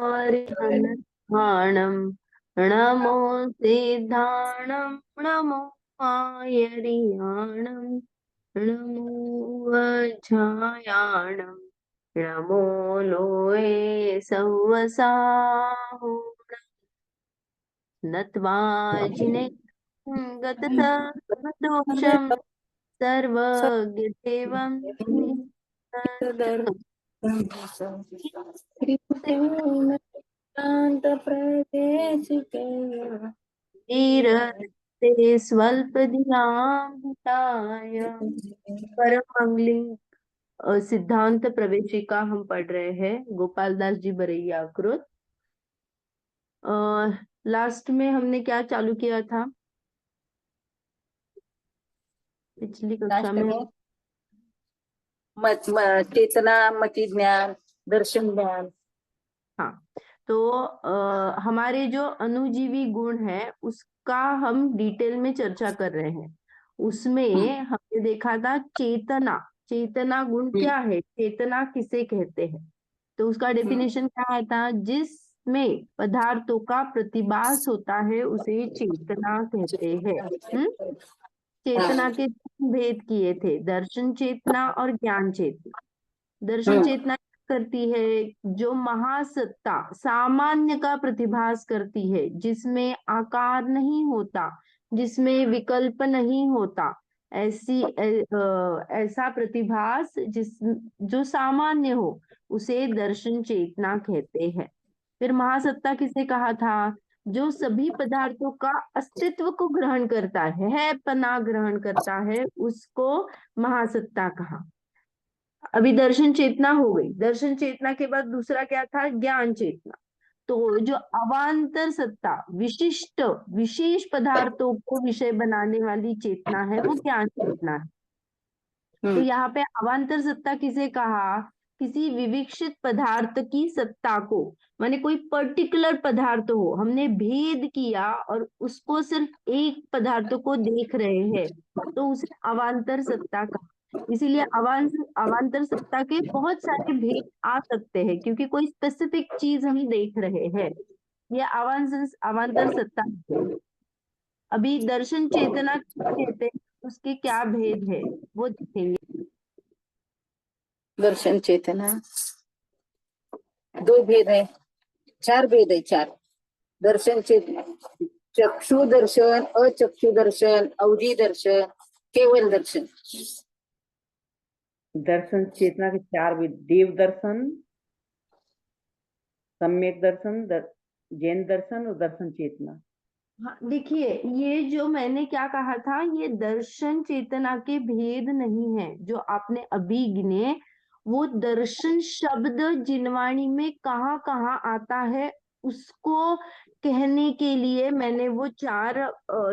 हरिहनमाणं नमो सिद्धाणं नमो आयरियाणं नमो वज्रायाणं नमो लोये सवसाहो नत्वा जिनेन्द्रगतसर्वदोषं सर्वज्ञदेवं धीरते स्वल्पधियां परम मंगली सिद्धांत प्रवेशिका हम पढ़ रहे हैं। गोपाल दास जी बरैया कृत। लास्ट में हमने क्या चालू किया था पिछली कक्षा में? चेतना, मति ज्ञान, दर्शन ज्ञान। हाँ, तो हमारे जो अनुजीवी गुण है उसका हम डिटेल में चर्चा कर रहे हैं। उसमें हमने देखा था चेतना। चेतना गुण क्या है, चेतना किसे कहते हैं? तो उसका डेफिनेशन क्या है था? जिसमें पदार्थों का प्रतिभास होता है उसे चेतना कहते हैं। चेतना के तीन भेद किए थे, दर्शन चेतना और ज्ञान चेतना। दर्शन चेतना करती है जो महासत्ता सामान्य का प्रतिभास करती है, जिसमें आकार नहीं होता, जिसमें विकल्प नहीं होता, ऐसा प्रतिभास जो सामान्य हो उसे दर्शन चेतना कहते हैं। फिर महासत्ता किसे कहा था? जो सभी पदार्थों का अस्तित्व को ग्रहण करता है पना ग्रहण करता है, उसको महासत्ता कहा। अभी दर्शन चेतना हो गई। दर्शन चेतना के बाद दूसरा क्या था? ज्ञान चेतना। तो जो अवांतर सत्ता विशिष्ट विशेष पदार्थों को विषय बनाने वाली चेतना है वो ज्ञान चेतना है। तो यहाँ पे अवांतर सत्ता किसे कहा? किसी विविक्षित पदार्थ की सत्ता को, माने कोई पर्टिकुलर पदार्थ हो, हमने भेद किया और उसको सिर्फ एक पदार्थ को देख रहे हैं, तो उसे अवांतर सत्ता कहा। इसीलिए अवांतर सत्ता के बहुत सारे भेद आ सकते हैं क्योंकि कोई स्पेसिफिक चीज हम देख रहे हैं। ये अवांतर सत्ता है। अभी दर्शन चेतना कहते हैं, उसके क्या भेद है वो देखेंगे। दर्शन चेतना दो भेद है, चार भेद है, चार। दर्शन चेतना चक्षु दर्शन, अचक्षु दर्शन, अवधि दर्शन, केवल दर्शन। दर्शन चेतना के चार भेद: देव दर्शन, सम्यक दर्शन, जैन दर्शन और दर्शन चेतना। हाँ, देखिए ये जो मैंने क्या कहा था, ये दर्शन चेतना के भेद नहीं है जो आपने अभी गिने। वो दर्शन शब्द जिनवाणी में कहाँ कहाँ आता है उसको कहने के लिए मैंने वो चार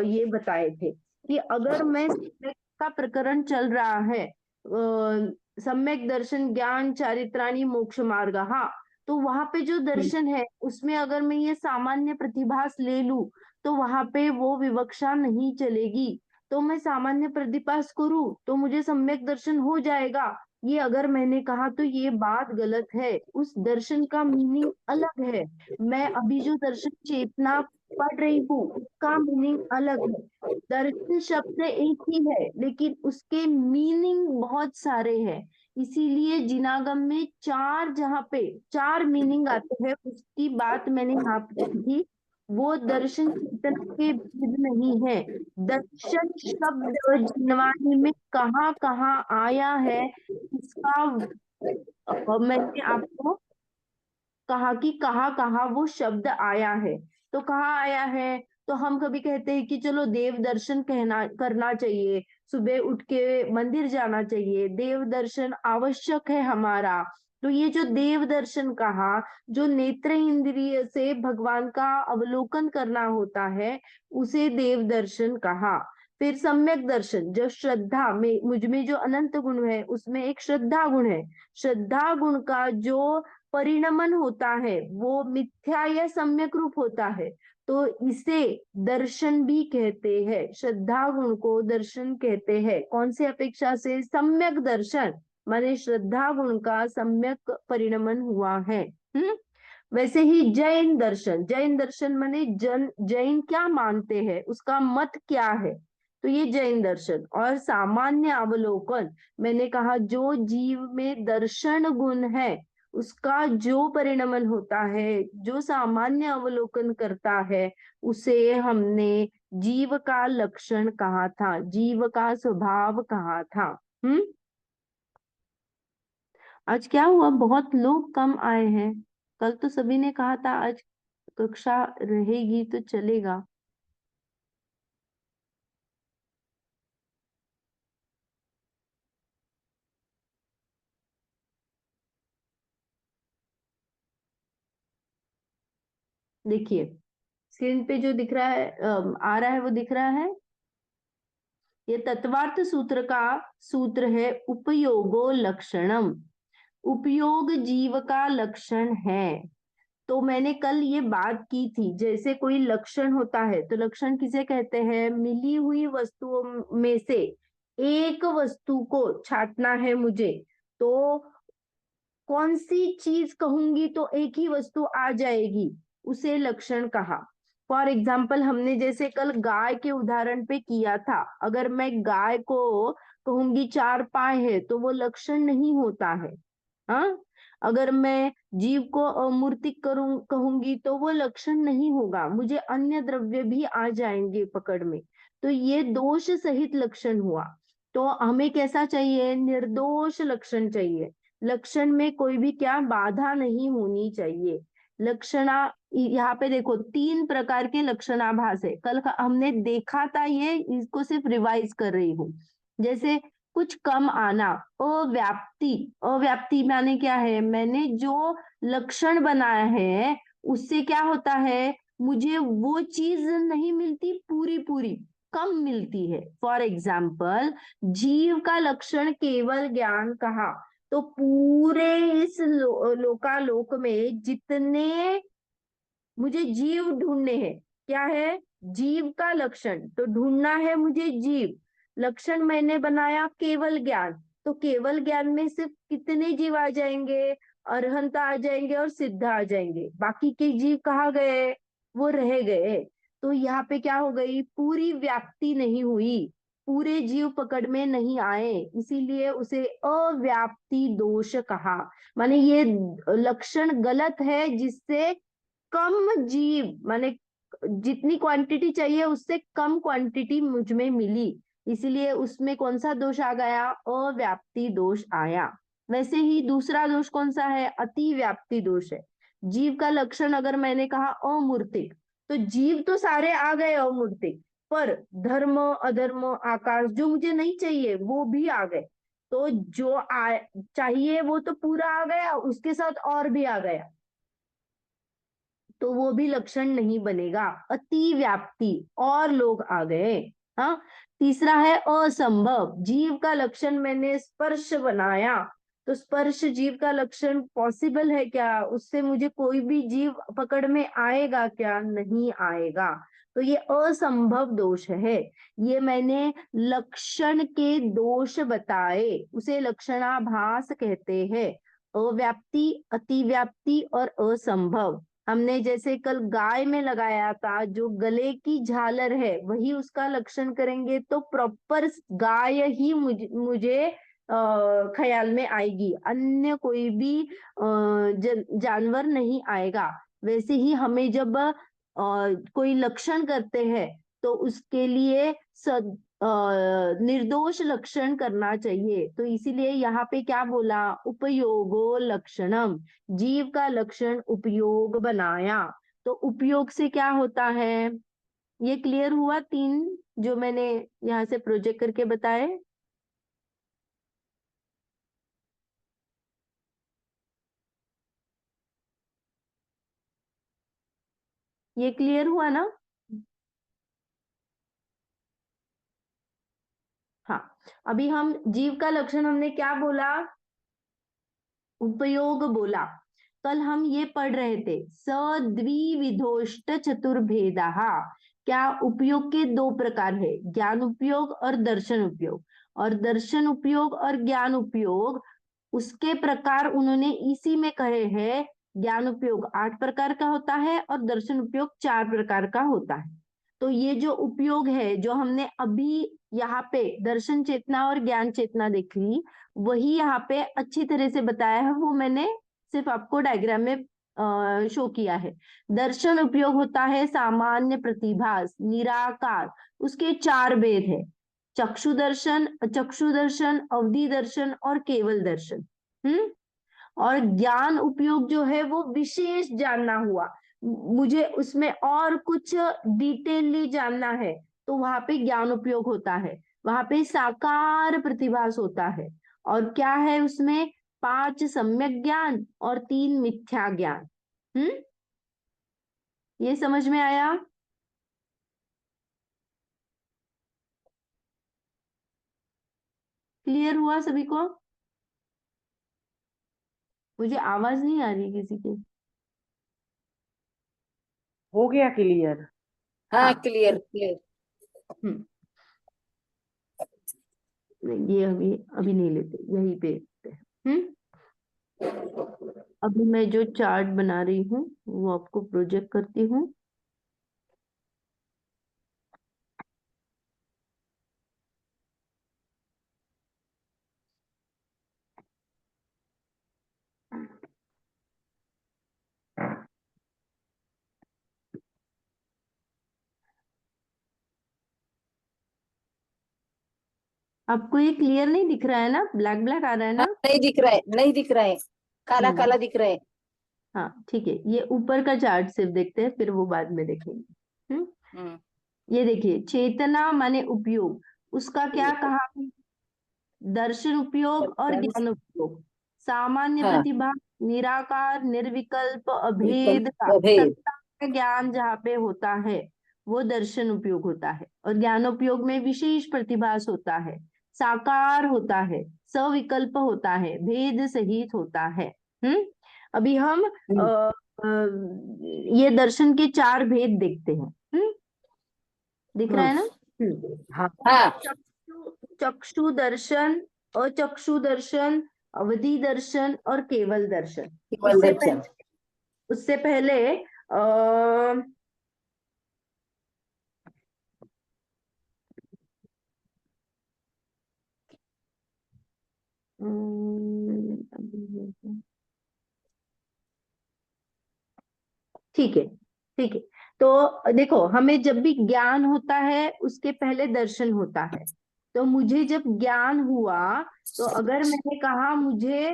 ये बताए थे कि अगर मैं सम्यक का प्रकरण चल रहा है, सम्यक दर्शन ज्ञान चारित्राणी मोक्ष मार्ग, हाँ, तो वहां पे जो दर्शन है उसमें अगर मैं ये सामान्य प्रतिभास ले लूं तो वहां पे वो विवक्षा नहीं चलेगी। तो मैं सामान्य प्रतिभास करूं तो मुझे सम्यक दर्शन हो जाएगा, ये अगर मैंने कहा तो ये बात गलत है। उस दर्शन का मीनिंग अलग है। मैं अभी जो दर्शन चेतना पढ़ रही हूँ उसका मीनिंग अलग है। दर्शन शब्द एक ही है लेकिन उसके मीनिंग बहुत सारे हैं। इसीलिए जिनागम में चार, जहाँ पे चार मीनिंग आते हैं उसकी बात मैंने यहाँ पे की थी। वो दर्शन चेतना के भेद नहीं है। दर्शन शब्द जिनवाणी में कहाँ कहाँ आया है इसका मैंने आपको कहा कि कहाँ कहाँ वो शब्द आया है। तो कहाँ आया है? तो हम कभी कहते हैं कि चलो देव दर्शन कहना करना चाहिए, सुबह उठ के मंदिर जाना चाहिए, देव दर्शन आवश्यक है हमारा। तो ये जो देव दर्शन कहा, जो नेत्र इंद्रिय से भगवान का अवलोकन करना होता है, उसे देव दर्शन कहा। फिर सम्यक दर्शन, जो श्रद्धा में, मुझ में जो अनंत गुण है उसमें एक श्रद्धा गुण है, श्रद्धा गुण का जो परिणमन होता है वो मिथ्या या सम्यक रूप होता है, तो इसे दर्शन भी कहते हैं। श्रद्धा गुण को दर्शन कहते हैं। कौन से अपेक्षा से? सम्यक दर्शन, माने श्रद्धा गुण का सम्यक परिणमन हुआ है। वैसे ही जैन दर्शन, जैन दर्शन माने जैन क्या मानते हैं, उसका मत क्या है, तो ये जैन दर्शन। और सामान्य अवलोकन, मैंने कहा जो जीव में दर्शन गुण है उसका जो परिणमन होता है, जो सामान्य अवलोकन करता है, उसे हमने जीव का लक्षण कहा था, जीव का स्वभाव कहा था। आज क्या हुआ, बहुत लोग कम आए हैं। कल तो सभी ने कहा था आज कक्षा रहेगी तो चलेगा। देखिए स्क्रीन पे जो दिख रहा है, आ रहा है, वो दिख रहा है। ये तत्वार्थ सूत्र का सूत्र है, उपयोगो लक्षणम। उपयोग जीव का लक्षण है। तो मैंने कल ये बात की थी, जैसे कोई लक्षण होता है तो लक्षण किसे कहते हैं, मिली हुई वस्तुओं में से एक वस्तु को छांटना है मुझे, तो कौन सी चीज कहूंगी तो एक ही वस्तु आ जाएगी, उसे लक्षण कहा। फॉर एग्जाम्पल हमने जैसे कल गाय के उदाहरण पे किया था, अगर मैं गाय को कहूंगी चार पाय है तो वो लक्षण नहीं होता है। हाँ, अगर मैं जीव को अमूर्तिक करूं कहूंगी तो वो लक्षण नहीं होगा, मुझे अन्य द्रव्य भी आ जाएंगे पकड़ में, तो ये दोष सहित लक्षण हुआ। तो हमें कैसा चाहिए, निर्दोष लक्षण चाहिए। लक्षण में कोई भी क्या बाधा नहीं होनी चाहिए। लक्षणा, यहाँ पे देखो तीन प्रकार के लक्षणाभास है, कल हमने देखा था, ये इसको सिर्फ रिवाइज कर रही हूँ। जैसे कुछ कम आना, अव्याप्ति, अव्याप्ति माने क्या है, मैंने जो लक्षण बनाया है उससे क्या होता है, मुझे वो चीज नहीं मिलती पूरी पूरी, कम मिलती है। फॉर एग्जाम्पल जीव का लक्षण केवल ज्ञान कहा, तो पूरे इस लोकालोक में जितने मुझे जीव ढूंढने हैं, क्या है, जीव का लक्षण, तो ढूंढना है मुझे जीव। लक्षण मैंने बनाया केवल ज्ञान, तो केवल ज्ञान में सिर्फ कितने जीव आ जाएंगे, अरहंत आ जाएंगे और सिद्ध आ जाएंगे, बाकी के जीव कहाँ गए, वो रह गए। तो यहाँ पे क्या हो गई, पूरी व्याप्ति नहीं हुई, पूरे जीव पकड़ में नहीं आए, इसीलिए उसे अव्याप्ति दोष कहा। माने ये लक्षण गलत है, जिससे कम जीव, माने जितनी क्वांटिटी चाहिए उससे कम क्वांटिटी मुझ में मिली, इसलिए उसमें कौन सा दोष आ गया, अव्याप्ति दोष आया। वैसे ही दूसरा दोष कौन सा है, अति व्याप्ति दोष है। जीव का लक्षण अगर मैंने कहा अमूर्तिक, तो जीव तो सारे आ गए अमूर्तिक, पर धर्म अधर्म आकाश जो मुझे नहीं चाहिए वो भी आ गए, तो जो चाहिए वो तो पूरा आ गया, उसके साथ और भी आ गया, तो वो भी लक्षण नहीं बनेगा, अति व्याप्ति, और लोग आ गए। हाँ, तीसरा है असंभव, जीव का लक्षण मैंने स्पर्श बनाया, तो स्पर्श जीव का लक्षण पॉसिबल है क्या, उससे मुझे कोई भी जीव पकड़ में आएगा क्या, नहीं आएगा, तो ये असंभव दोष है। ये मैंने लक्षण के दोष बताए, उसे लक्षणाभास कहते हैं। अव्याप्ति, अतिव्याप्ति और असंभव। हमने जैसे कल गाय में लगाया था, जो गले की झालर है वही उसका लक्षण करेंगे तो प्रॉपर गाय ही मुझे ख्याल में आएगी, अन्य कोई भी जानवर नहीं आएगा। वैसे ही हमें जब कोई लक्षण करते हैं तो उसके लिए निर्दोष लक्षण करना चाहिए, तो इसीलिए यहाँ पे क्या बोला, उपयोगो लक्षणम, जीव का लक्षण उपयोग बनाया। तो उपयोग से क्या होता है, ये क्लियर हुआ, तीन जो मैंने यहाँ से प्रोजेक्ट करके बताए। ये क्लियर हुआ ना। हाँ, अभी हम जीव का लक्षण हमने क्या बोला, उपयोग बोला। कल हम ये पढ़ रहे थे, सद्विविधोष्ट चतुर्भेदा, क्या उपयोग के दो प्रकार है, ज्ञान उपयोग और दर्शन उपयोग, और दर्शन उपयोग और ज्ञान उपयोग उसके प्रकार उन्होंने इसी में कहे हैं, ज्ञान उपयोग 8 प्रकार का होता है और दर्शन उपयोग 4 प्रकार का होता है। तो ये जो उपयोग है, जो हमने अभी यहाँ पे दर्शन चेतना और ज्ञान चेतना देख ली, वही यहाँ पे अच्छी तरह से बताया है, वो मैंने सिर्फ आपको डायग्राम में शो किया है। दर्शन उपयोग होता है सामान्य प्रतिभास, निराकार, उसके 4 भेद है, चक्षु दर्शन, अचक्षु दर्शन, अवधि दर्शन और केवल दर्शन। और ज्ञान उपयोग जो है वो विशेष जानना हुआ, मुझे उसमें और कुछ डिटेलली जानना है, तो वहां पे ज्ञान उपयोग होता है। वहां पे साकार प्रतिभास होता है। और क्या है उसमें? 5 सम्यक ज्ञान और 3 मिथ्या ज्ञान। ये समझ में आया? क्लियर हुआ सभी को? मुझे आवाज नहीं आ रही किसी की। हो गया क्लियर? हाँ, क्लियर क्लियर। हम्म ये अभी अभी नहीं लेते, यहीं पे लेते हैं। अभी मैं जो चार्ट बना रही हूँ वो आपको प्रोजेक्ट करती हूँ। आपको ये क्लियर नहीं दिख रहा है ना? ब्लैक ब्लैक आ रहा है हाँ, ना? नहीं दिख रहा है, नहीं दिख रहा है, काला हम्म काला दिख रहा है। हाँ ठीक है, ये ऊपर का चार्ट सिर्फ देखते हैं, फिर वो बाद में देखेंगे। हम्म। ये देखिए, चेतना माने उपयोग, उसका क्या कहा? दर्शन उपयोग और ज्ञान उपयोग। सामान्य हाँ, प्रतिभा, निराकार, निर्विकल्प, अभेद का विकल्प भेद। सत्ता का ज्ञान जहाँ पे होता है वो दर्शन उपयोग होता है। और ज्ञानोपयोग में विशेष प्रतिभास होता है, साकार होता है, सविकल्प होता है, भेद सहित होता है। अभी हम हम्म, ये दर्शन के 4 भेद देखते हैं। दिख रहा हम्म, है ना? हाँ। हाँ, चक्षु दर्शन, अचक्षु दर्शन, अवधि दर्शन और केवल दर्शन। केवल दर्शन। उससे पहले आ, ठीक है, ठीक है। तो देखो, हमें जब भी ज्ञान होता है उसके पहले दर्शन होता है। तो मुझे जब ज्ञान हुआ, तो अगर मैंने कहा मुझे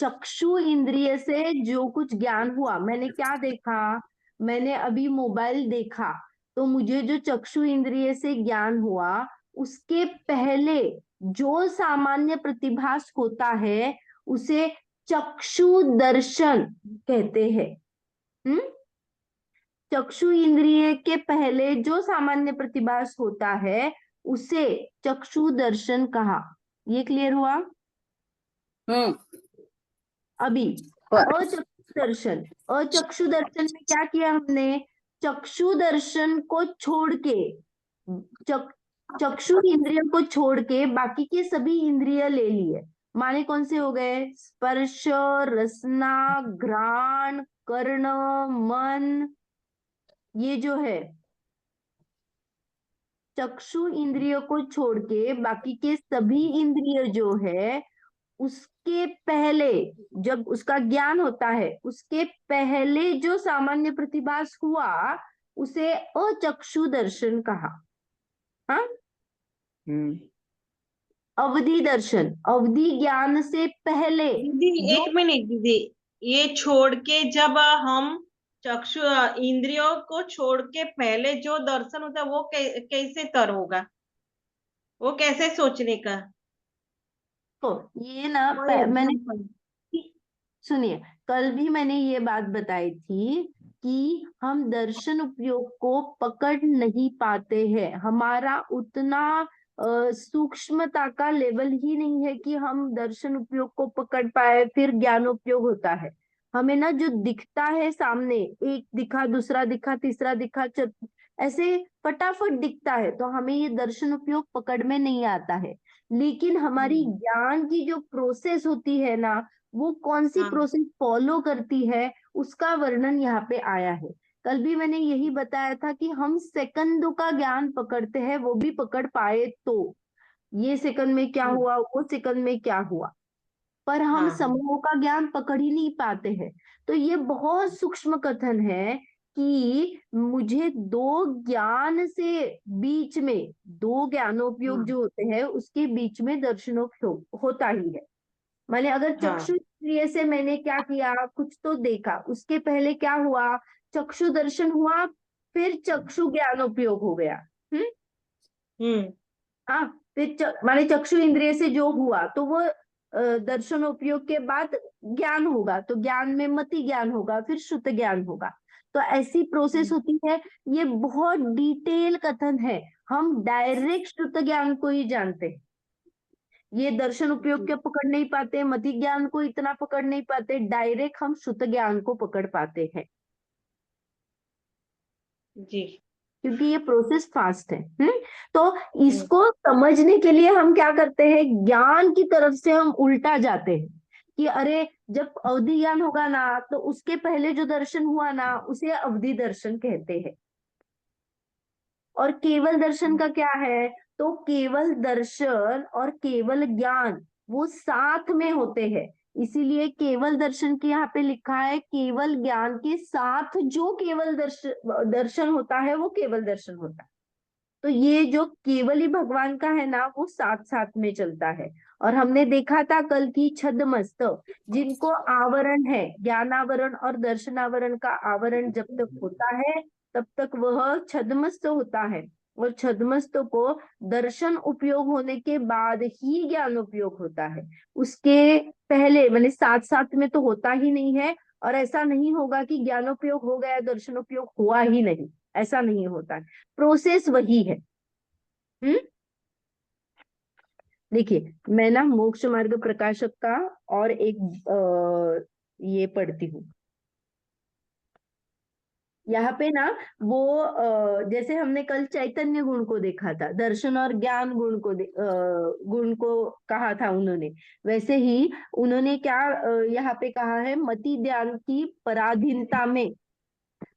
चक्षु इंद्रिय से जो कुछ ज्ञान हुआ, मैंने क्या देखा? मैंने अभी मोबाइल देखा, तो मुझे जो चक्षु इंद्रिय से ज्ञान हुआ, उसके पहले जो सामान्य प्रतिभास होता है उसे चक्षु दर्शन कहते हैं। हम्म चक्षु इंद्रिय के पहले जो सामान्य प्रतिभास होता है उसे चक्षु दर्शन कहा। ये क्लियर हुआ? हम्म। अभी पर अचक्षु दर्शन, अचक्षु दर्शन में क्या किया हमने? चक्षु दर्शन को छोड़ के, चक, चक्षु इंद्रियों को छोड़ के बाकी के सभी इंद्रिय ले लिए। माने कौन से हो गए? स्पर्श, रसना, घ्राण, कर्ण, मन। ये जो है, चक्षु इंद्रियों को छोड़ के बाकी के सभी इंद्रिय जो है, उसके पहले जब उसका ज्ञान होता है, उसके पहले जो सामान्य प्रतिभास हुआ उसे अचक्षु दर्शन कहा। हाँ, हम्म। अवधि दर्शन, अवधि ज्ञान से पहले दीदी जो, एक मिनट दीदी, ये छोड़ के जब हम चक्षु इंद्रियों को छोड़ के पहले जो दर्शन होता है वो कैसे तर होगा? वो कैसे सोचने का? तो ये ना कोई मैंने, एग्जाम्पल? सुनिए, कल भी मैंने ये बात बताई थी कि हम दर्शन उपयोग को पकड़ नहीं पाते हैं। हमारा उतना सूक्ष्मता का लेवल ही नहीं है कि हम दर्शन उपयोग को पकड़ पाए, फिर ज्ञान उपयोग होता है। हमें ना जो दिखता है सामने, एक दिखा, दूसरा दिखा, तीसरा दिखा, ऐसे फटाफट दिखता है, तो हमें ये दर्शन उपयोग पकड़ में नहीं आता है। लेकिन हमारी ज्ञान की जो प्रोसेस होती है ना, वो कौन सी हाँ। प्रोसेस फॉलो करती है, उसका वर्णन यहाँ पे आया है। कल भी मैंने यही बताया था कि हम सेकंडों का ज्ञान पकड़ते हैं, वो भी पकड़ पाए तो, ये सेकंड में क्या हुआ, वो सेकंड में क्या हुआ, पर हम हाँ। समूहों का ज्ञान पकड़ ही नहीं पाते हैं। तो ये बहुत सूक्ष्म कथन है कि मुझे दो ज्ञान से बीच में, दो ज्ञानोपयोग हाँ। जो होते हैं उसके बीच में दर्शनोपयोग होता ही है। माने अगर हाँ। चक्षु इंद्रिय से मैंने क्या किया, कुछ तो देखा, उसके पहले क्या हुआ, चक्षु दर्शन हुआ, फिर चक्षु ज्ञानोपयोग हो गया। हम्म हम्म। हाँ, फिर माने चक्षु इंद्रिय से जो हुआ तो वो दर्शन उपयोग के बाद ज्ञान होगा, तो ज्ञान में मति ज्ञान होगा, फिर शुद्ध ज्ञान होगा। तो ऐसी प्रोसेस होती है। ये बहुत डिटेल कथन है, हम डायरेक्ट शुद्ध ज्ञान को ही जानते हैं। ये दर्शन उपयोग के पकड़ नहीं पाते, मति ज्ञान को इतना पकड़ नहीं पाते, डायरेक्ट हम शुद्ध ज्ञान को पकड़ पाते हैं, जी। क्योंकि ये प्रोसेस फास्ट है। तो इसको समझने के लिए हम क्या करते हैं, ज्ञान की तरफ से हम उल्टा जाते हैं कि अरे जब अवधि ज्ञान होगा ना, तो उसके पहले जो दर्शन हुआ ना, उसे अवधि दर्शन कहते हैं। और केवल दर्शन का क्या है, तो केवल दर्शन और केवल ज्ञान वो साथ में होते हैं, इसीलिए केवल दर्शन के यहाँ पे लिखा है केवल ज्ञान के साथ जो केवल दर्शन होता है वो केवल दर्शन होता है। तो ये जो केवल ही भगवान का है ना, वो साथ साथ में चलता है। और हमने देखा था कल की छद्मस्त, जिनको आवरण है, ज्ञानावरण और दर्शनावरण का आवरण जब तक होता है तब तक वह छद्मस्त होता है, और छद्मस्त को दर्शन उपयोग होने के बाद ही ज्ञान उपयोग होता है, उसके पहले मैंने साथ साथ में तो होता ही नहीं है। और ऐसा नहीं होगा कि ज्ञानोपयोग हो गया दर्शनोपयोग हुआ ही नहीं, ऐसा नहीं होता है, प्रोसेस वही है। देखिए, मैं ना मोक्ष मार्ग प्रकाशक का और एक ये पढ़ती हूँ। यहाँ पे ना वो जैसे हमने कल चैतन्य गुण को देखा था, दर्शन और ज्ञान गुण को गुण को कहा था उन्होंने, वैसे ही उन्होंने क्या यहाँ पे कहा है, मति ज्ञान की पराधीनता में,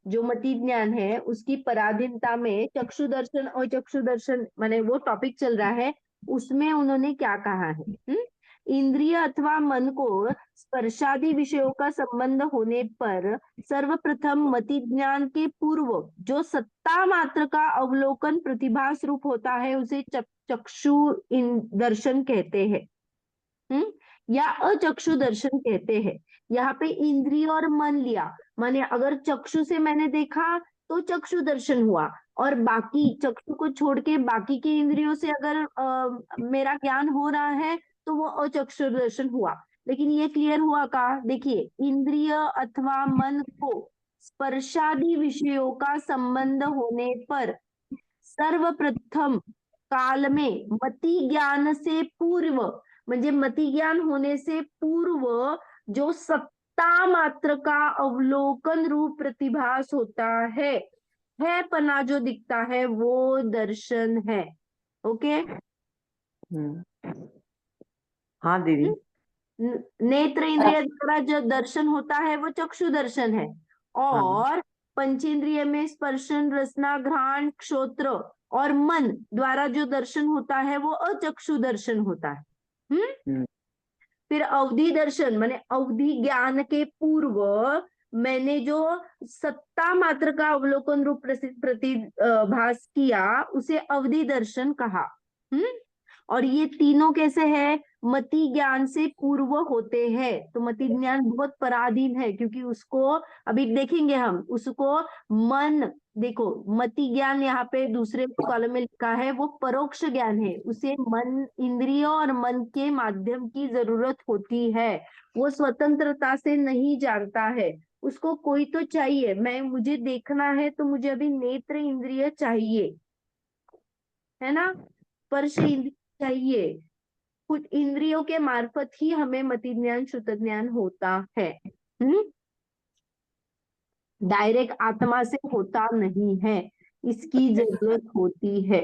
जो मति ज्ञान है उसकी पराधीनता में चक्षु दर्शन और चक्षु दर्शन माने वो टॉपिक चल रहा है, उसमें उन्होंने क्या कहा है, इंद्रिय अथवा मन को स्पर्शादि विषयों का संबंध होने पर सर्वप्रथम मति ज्ञान के पूर्व जो सत्ता मात्र का अवलोकन प्रतिभास रूप होता है उसे चक्षु दर्शन कहते हैं, या अचक्षु दर्शन कहते हैं। यहाँ पे इंद्रिय और मन लिया, माने अगर चक्षु से मैंने देखा तो चक्षु दर्शन हुआ, और बाकी चक्षु को छोड़ के बाकी के इंद्रियों से अगर मेरा ज्ञान हो रहा है तो वो अचक्षु दर्शन हुआ। लेकिन ये क्लियर हुआ का, देखिए, इंद्रिय अथवा मन को स्पर्शादि विषयों का संबंध होने पर सर्वप्रथम काल में मति ज्ञान से पूर्व, म्हणजे मति ज्ञान होने से पूर्व जो सत्ता मात्र का अवलोकन रूप प्रतिभास होता है पना जो दिखता है वो दर्शन है। ओके। हाँ दीदी। नेत्र इंद्रिय द्वारा जो दर्शन होता है वो चक्षु दर्शन है, और पंचेंद्रिय में स्पर्शन रसना घ्राण श्रोत्र और मन द्वारा जो दर्शन होता है वो अचक्षु दर्शन होता है। फिर अवधि दर्शन माने अवधि ज्ञान के पूर्व मैंने जो सत्ता मात्र का अवलोकन रूप प्रतिभास किया उसे अवधि दर्शन कहा। और ये तीनों कैसे है, मति ज्ञान से पूर्व होते हैं। तो मति ज्ञान बहुत पराधीन है, क्योंकि उसको अभी देखेंगे हम, उसको मन, देखो मति ज्ञान यहाँ पे दूसरे कॉलम में लिखा है वो परोक्ष ज्ञान है, उसे मन, इंद्रियों और मन के माध्यम की जरूरत होती है, वो स्वतंत्रता से नहीं जानता है, उसको कोई तो चाहिए। मुझे देखना है तो मुझे अभी नेत्र इंद्रिय चाहिए, है ना, स्पर्श इंद्रिय चाहिए, कुछ इंद्रियों के मार्फत ही हमें मति ज्ञान शुद्ध ज्ञान होता है। डायरेक्ट आत्मा से होता नहीं है, इसकी जरूरत होती है।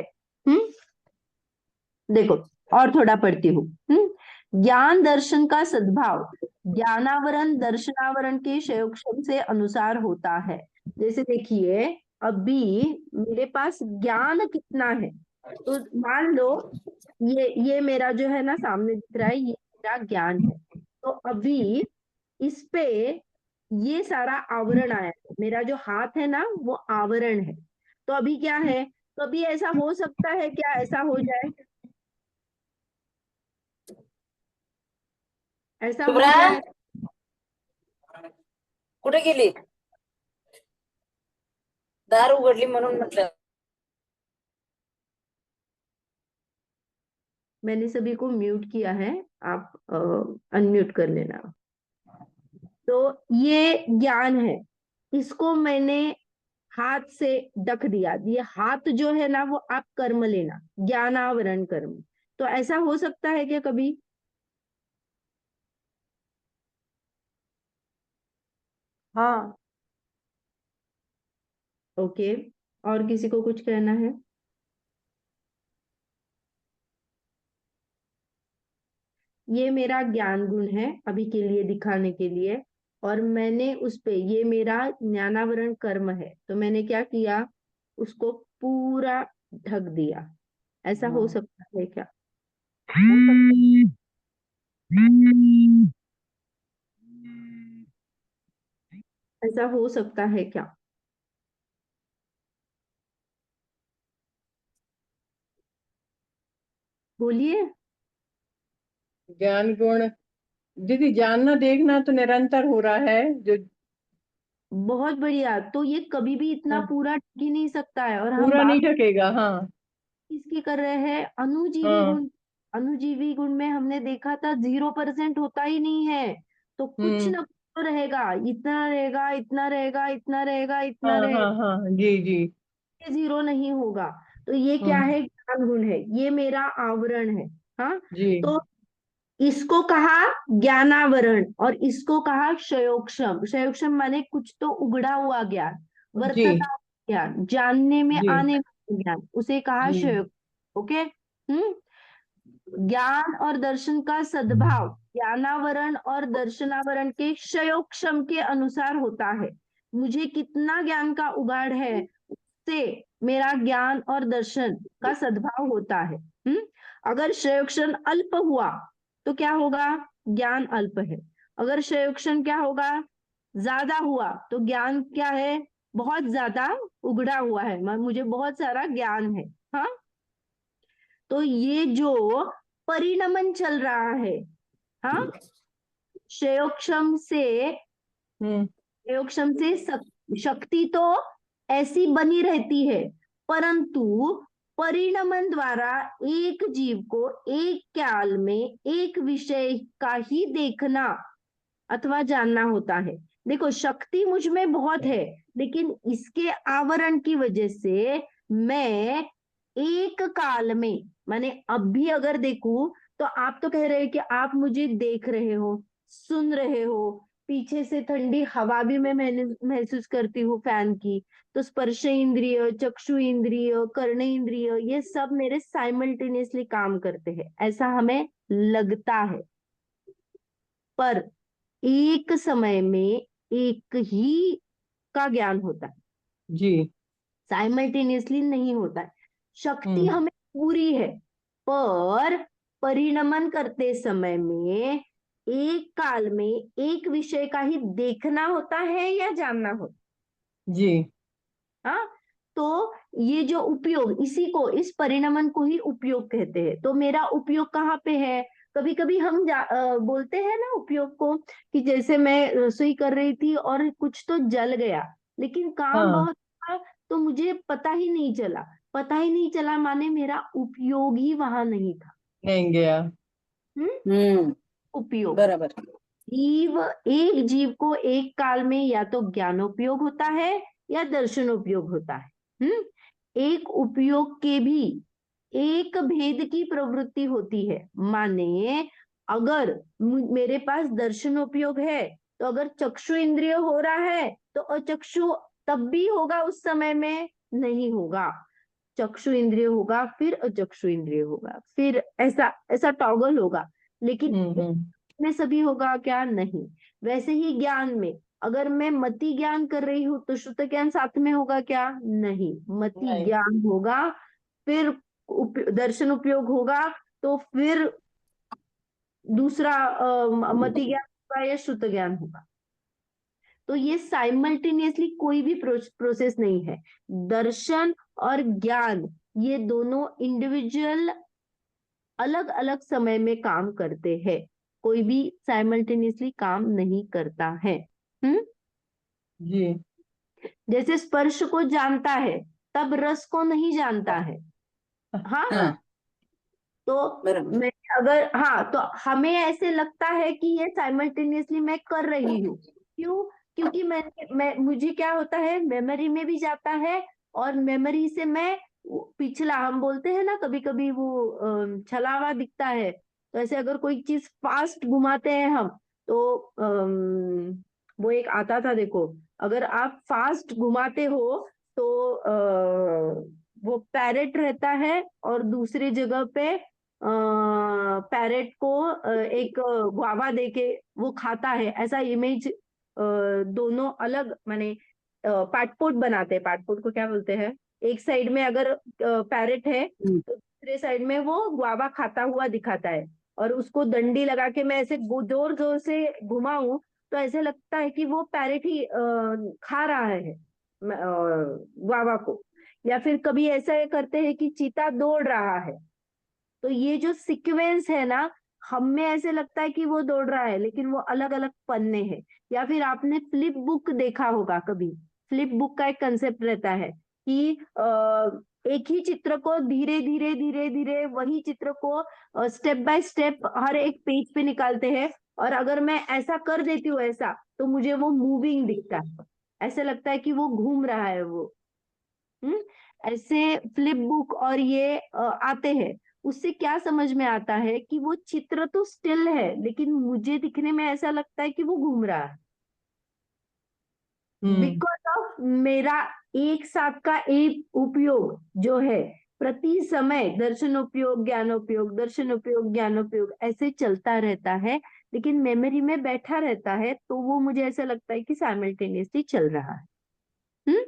देखो और थोड़ा पढ़ती हूँ। ज्ञान दर्शन का सद्भाव ज्ञानावरण दर्शनावरण के क्षयोक्षम से अनुसार होता है। जैसे देखिए, अभी मेरे पास ज्ञान कितना है, तो मान लो ये मेरा जो है ना सामने दिख रहा है, ये मेरा ज्ञान है। तो अभी इस पे ये सारा आवरण आया है, मेरा जो हाथ है ना वो आवरण है। तो अभी क्या है, कभी ऐसा हो सकता है क्या, ऐसा हो जाए, ऐसा हो शुभ्रा जाए। कुठे गेली? दार उघडली म्हणून म्हटलं. मैंने सभी को म्यूट किया है, आप अनम्यूट कर लेना। तो ये ज्ञान है, इसको मैंने हाथ से ढक दिया। ये हाथ जो है ना वो आप कर्म लेना, ज्ञानावरण कर्म। तो ऐसा हो सकता है क्या कभी? हाँ, ओके, और किसी को कुछ कहना है? ये मेरा ज्ञान गुण है अभी के लिए दिखाने के लिए, और मैंने उस पे, ये मेरा ज्ञानावरण कर्म है, तो मैंने क्या किया, उसको पूरा ढक दिया। ऐसा हो हाँ। सकता है क्या? हो सकता, ऐसा हो सकता है क्या? बोलिए। ज्ञान गुण दीदी, जानना देखना तो निरंतर हो रहा है जो। बहुत बढ़िया, तो ये कभी भी इतना हाँ, पूरा ढक ही नहीं सकता है। और हम पूरा नहीं बात ढकेगा। हाँ। किसकी कर रहे हैं, अनुजीवी हाँ। गुण। अनुजीवी गुण में हमने देखा था 0% होता ही नहीं है, तो कुछ हम्म। ना कुछ तो रहेगा, इतना रहेगा, इतना रहेगा, इतना रहेगा, इतना हाँ हाँ रहेगा, हाँ, जी जी। ये 0 नहीं होगा। तो ये क्या हम्म। है, ज्ञान गुण है, ये मेरा आवरण है। हाँ, जी तो इसको कहा ज्ञानावरण और इसको कहा क्षयोक्षम। क्षयोक्षम माने कुछ तो उगड़ा हुआ ज्ञान, जी वर्तता ज्ञान, जानने में जी आने वाला ज्ञान, उसे कहा जी। क्षय। ओके। ज्ञान और दर्शन का सद्भाव ज्ञानावरण और दर्शनावरण के क्षयोक्षम के अनुसार होता है। मुझे कितना ज्ञान का उगाड़ है, उससे मेरा ज्ञान और दर्शन का सद्भाव होता है। अगर क्षयोक्षण अल्प हुआ तो क्या होगा, ज्ञान अल्प है। अगर क्षयोक्षण क्या होगा, ज्यादा हुआ तो ज्ञान क्या है, बहुत ज्यादा उगड़ा हुआ है, मुझे बहुत सारा ज्ञान है। हाँ, तो ये जो परिणमन चल रहा है, हाँ, क्षयोक्षम से, हम्म। क्षयोक्षम से शक्ति तो ऐसी बनी रहती है, परंतु परिणमन द्वारा एक जीव को एक काल में एक विषय का ही देखना अथवा जानना होता है। देखो, शक्ति मुझ में बहुत है, लेकिन इसके आवरण की वजह से मैं एक काल में, माने अब भी अगर देखूं, तो आप तो कह रहे हैं कि आप मुझे देख रहे हो, सुन रहे हो, पीछे से ठंडी हवा भी मैं महसूस करती हूँ फैन की। तो स्पर्श इंद्रिय, चक्षु इंद्रिय, कर्ण इंद्रिय, ये सब मेरे साइमल्टेनियसली काम करते हैं, ऐसा हमें लगता है। पर एक समय में एक ही का ज्ञान होता है, जी। साइमल्टेनियसली नहीं होता है। शक्ति हम्म। हमें पूरी है, पर परिणमन करते समय में एक काल में एक विषय का ही देखना होता है या जानना होता जी। है। हाँ, तो ये जो उपयोग, इसी को, इस परिणमन को ही उपयोग कहते हैं। तो मेरा उपयोग कहाँ पे है, कभी कभी हम बोलते हैं ना उपयोग को, कि जैसे मैं रसोई कर रही थी और कुछ तो जल गया, लेकिन काम हाँ। बहुत था, तो मुझे पता ही नहीं चला। पता ही नहीं चला माने मेरा उपयोग ही वहां नहीं था। नहीं गया। हम्म, उपयोग। बराबर. जीव, एक जीव को एक काल में या तो ज्ञानोपयोग होता है या दर्शनोपयोग होता है। एक उपयोग के भी एक भेद की प्रवृत्ति होती है। माने अगर मेरे पास दर्शनोपयोग है, तो अगर चक्षु इंद्रिय हो रहा है तो अचक्षु तब भी होगा, उस समय में नहीं होगा। चक्षु इंद्रिय होगा, फिर अचक्षु इंद्रिय होगा, फिर ऐसा ऐसा टॉगल होगा। लेकिन हम्म। में सभी होगा क्या? नहीं। वैसे ही ज्ञान में, अगर मैं मति ज्ञान कर रही हूँ तो श्रुत ज्ञान साथ में होगा क्या? नहीं, मति नहीं। ज्ञान होगा, फिर दर्शन उपयोग होगा, तो फिर दूसरा मति ज्ञान होगा या श्रुत ज्ञान होगा। तो ये साइमल्टेनियसली कोई भी प्रोसेस नहीं है। दर्शन और ज्ञान ये दोनों इंडिविजुअल अलग अलग समय में काम करते हैं, कोई भी साइमल्टेनियसली काम नहीं करता है। हम्म। जी। जैसे स्पर्श को जानता है तब रस को नहीं जानता है। हाँ। हाँ तो बराबर। मैं, अगर हाँ, तो हमें ऐसे लगता है कि ये साइमल्टेनियसली मैं कर रही हूँ। क्यों? क्योंकि मैं मुझे क्या होता है, मेमोरी में भी जाता है, और मेमोरी से मैं पिछला, हम बोलते हैं ना कभी कभी वो छलावा दिखता है, तो ऐसे अगर कोई चीज फास्ट घुमाते हैं हम, तो वो एक आता था देखो, अगर आप फास्ट घुमाते हो तो वो पैरेट रहता है, और दूसरी जगह पे पैरेट को एक गुआवा देके वो खाता है, ऐसा इमेज दोनों अलग माने पाटपोट बनाते हैं। पाटपोट को क्या बोलते हैं? एक साइड में अगर पैरेट है हम्म, तो दूसरे साइड में वो गुआवा खाता हुआ दिखाता है, और उसको डंडी लगा के मैं ऐसे जोर जोर से घुमाऊं तो ऐसे लगता है कि वो पैरेट ही खा रहा है गुआवा को। या फिर कभी ऐसा करते हैं कि चीता दौड़ रहा है, तो ये जो सीक्वेंस है ना, हम में ऐसे लगता है कि वो दौड़ रहा है, लेकिन वो अलग अलग पन्ने हैं। या फिर आपने फ्लिप बुक देखा होगा कभी। फ्लिप बुक का एक कंसेप्ट रहता है कि एक ही चित्र को धीरे धीरे धीरे धीरे वही चित्र को स्टेप बाय स्टेप हर एक पेज पे निकालते हैं, और अगर मैं ऐसा कर देती हूँ ऐसा, तो मुझे वो मूविंग दिखता है, ऐसे लगता है कि वो घूम रहा है वो। हम्म। ऐसे फ्लिप बुक और ये आते हैं, उससे क्या समझ में आता है कि वो चित्र तो स्टिल है, लेकिन मुझे दिखने में ऐसा लगता है कि वो घूम रहा है, हम्म। बिकॉज ऑफ मेरा एक साथ का एक उपयोग जो है, प्रति समय दर्शन उपयोग ज्ञान उपयोग, दर्शन उपयोग ज्ञान उपयोग ऐसे चलता रहता है, लेकिन मेमोरी में बैठा रहता है, तो वो मुझे ऐसा लगता है कि साइमल्टेनियसली चल रहा है। हम्म।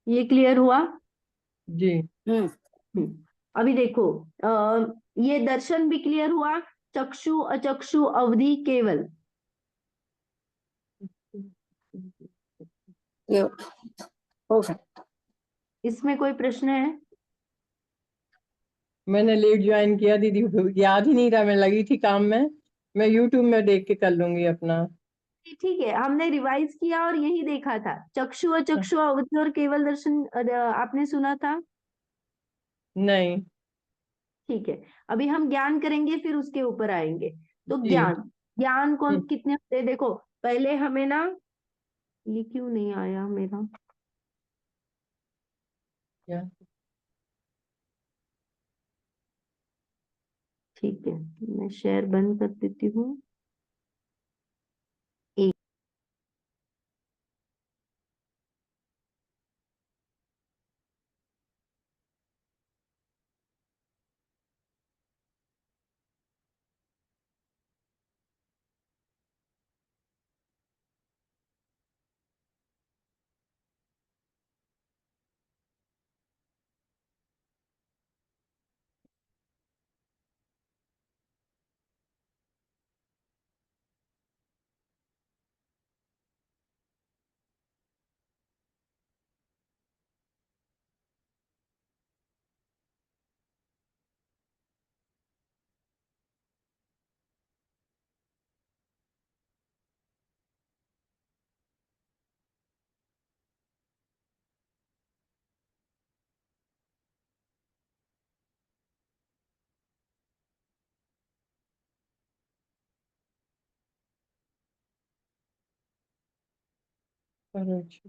ये क्लियर हुआ? जी। हम्म, हम्म। अभी देखो, ये दर्शन भी क्लियर हुआ, चक्षु अचक्षु अवधि केवल। ये हो सकता। इसमें कोई प्रश्न है? मैंने लेट ज्वाइन किया दीदी, याद ही नहीं रहा, मैं लगी थी काम में। मैं यूट्यूब में देख के कर लूंगी अपना। ठीक है, हमने रिवाइज किया और यही देखा था, चक्षु अचक्षु अवधि और केवल दर्शन आपने सुना था? नहीं। ठीक है। अभी हम ज्ञान करेंगे, फिर उसके ऊपर आएंगे। तो जी। ज्ञान, ज्ञान कौन हम्म, कितने होते हैं? देखो, पहले हमें ना, ये क्यों नहीं आया मेरा? क्या? ठीक है, मैं शेयर बंद कर देती हूँ। एक परोक्ष।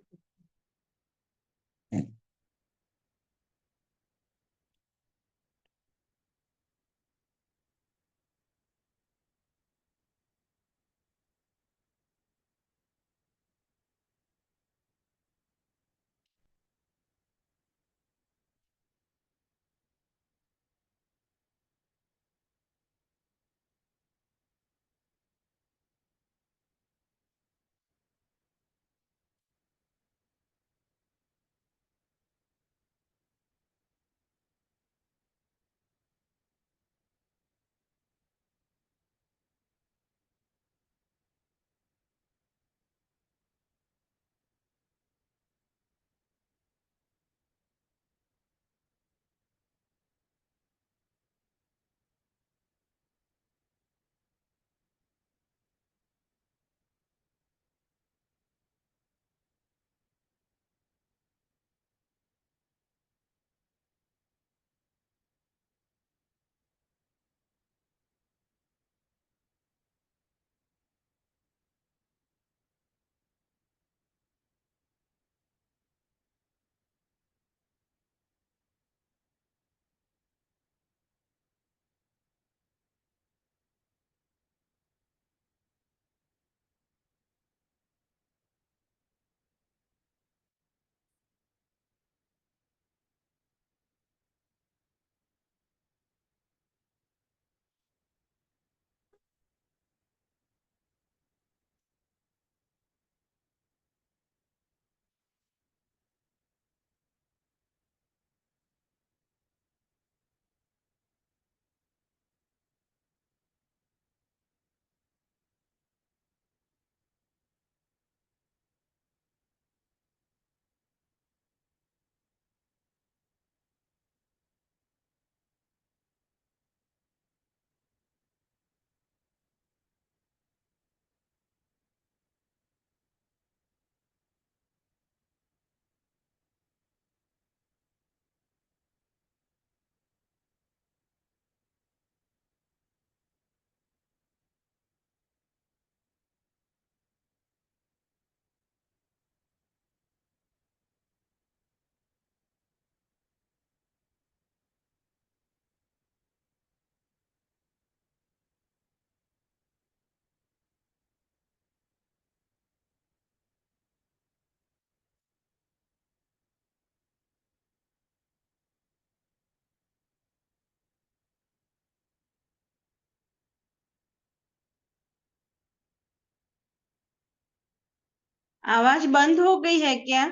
आवाज बंद हो गई है क्या?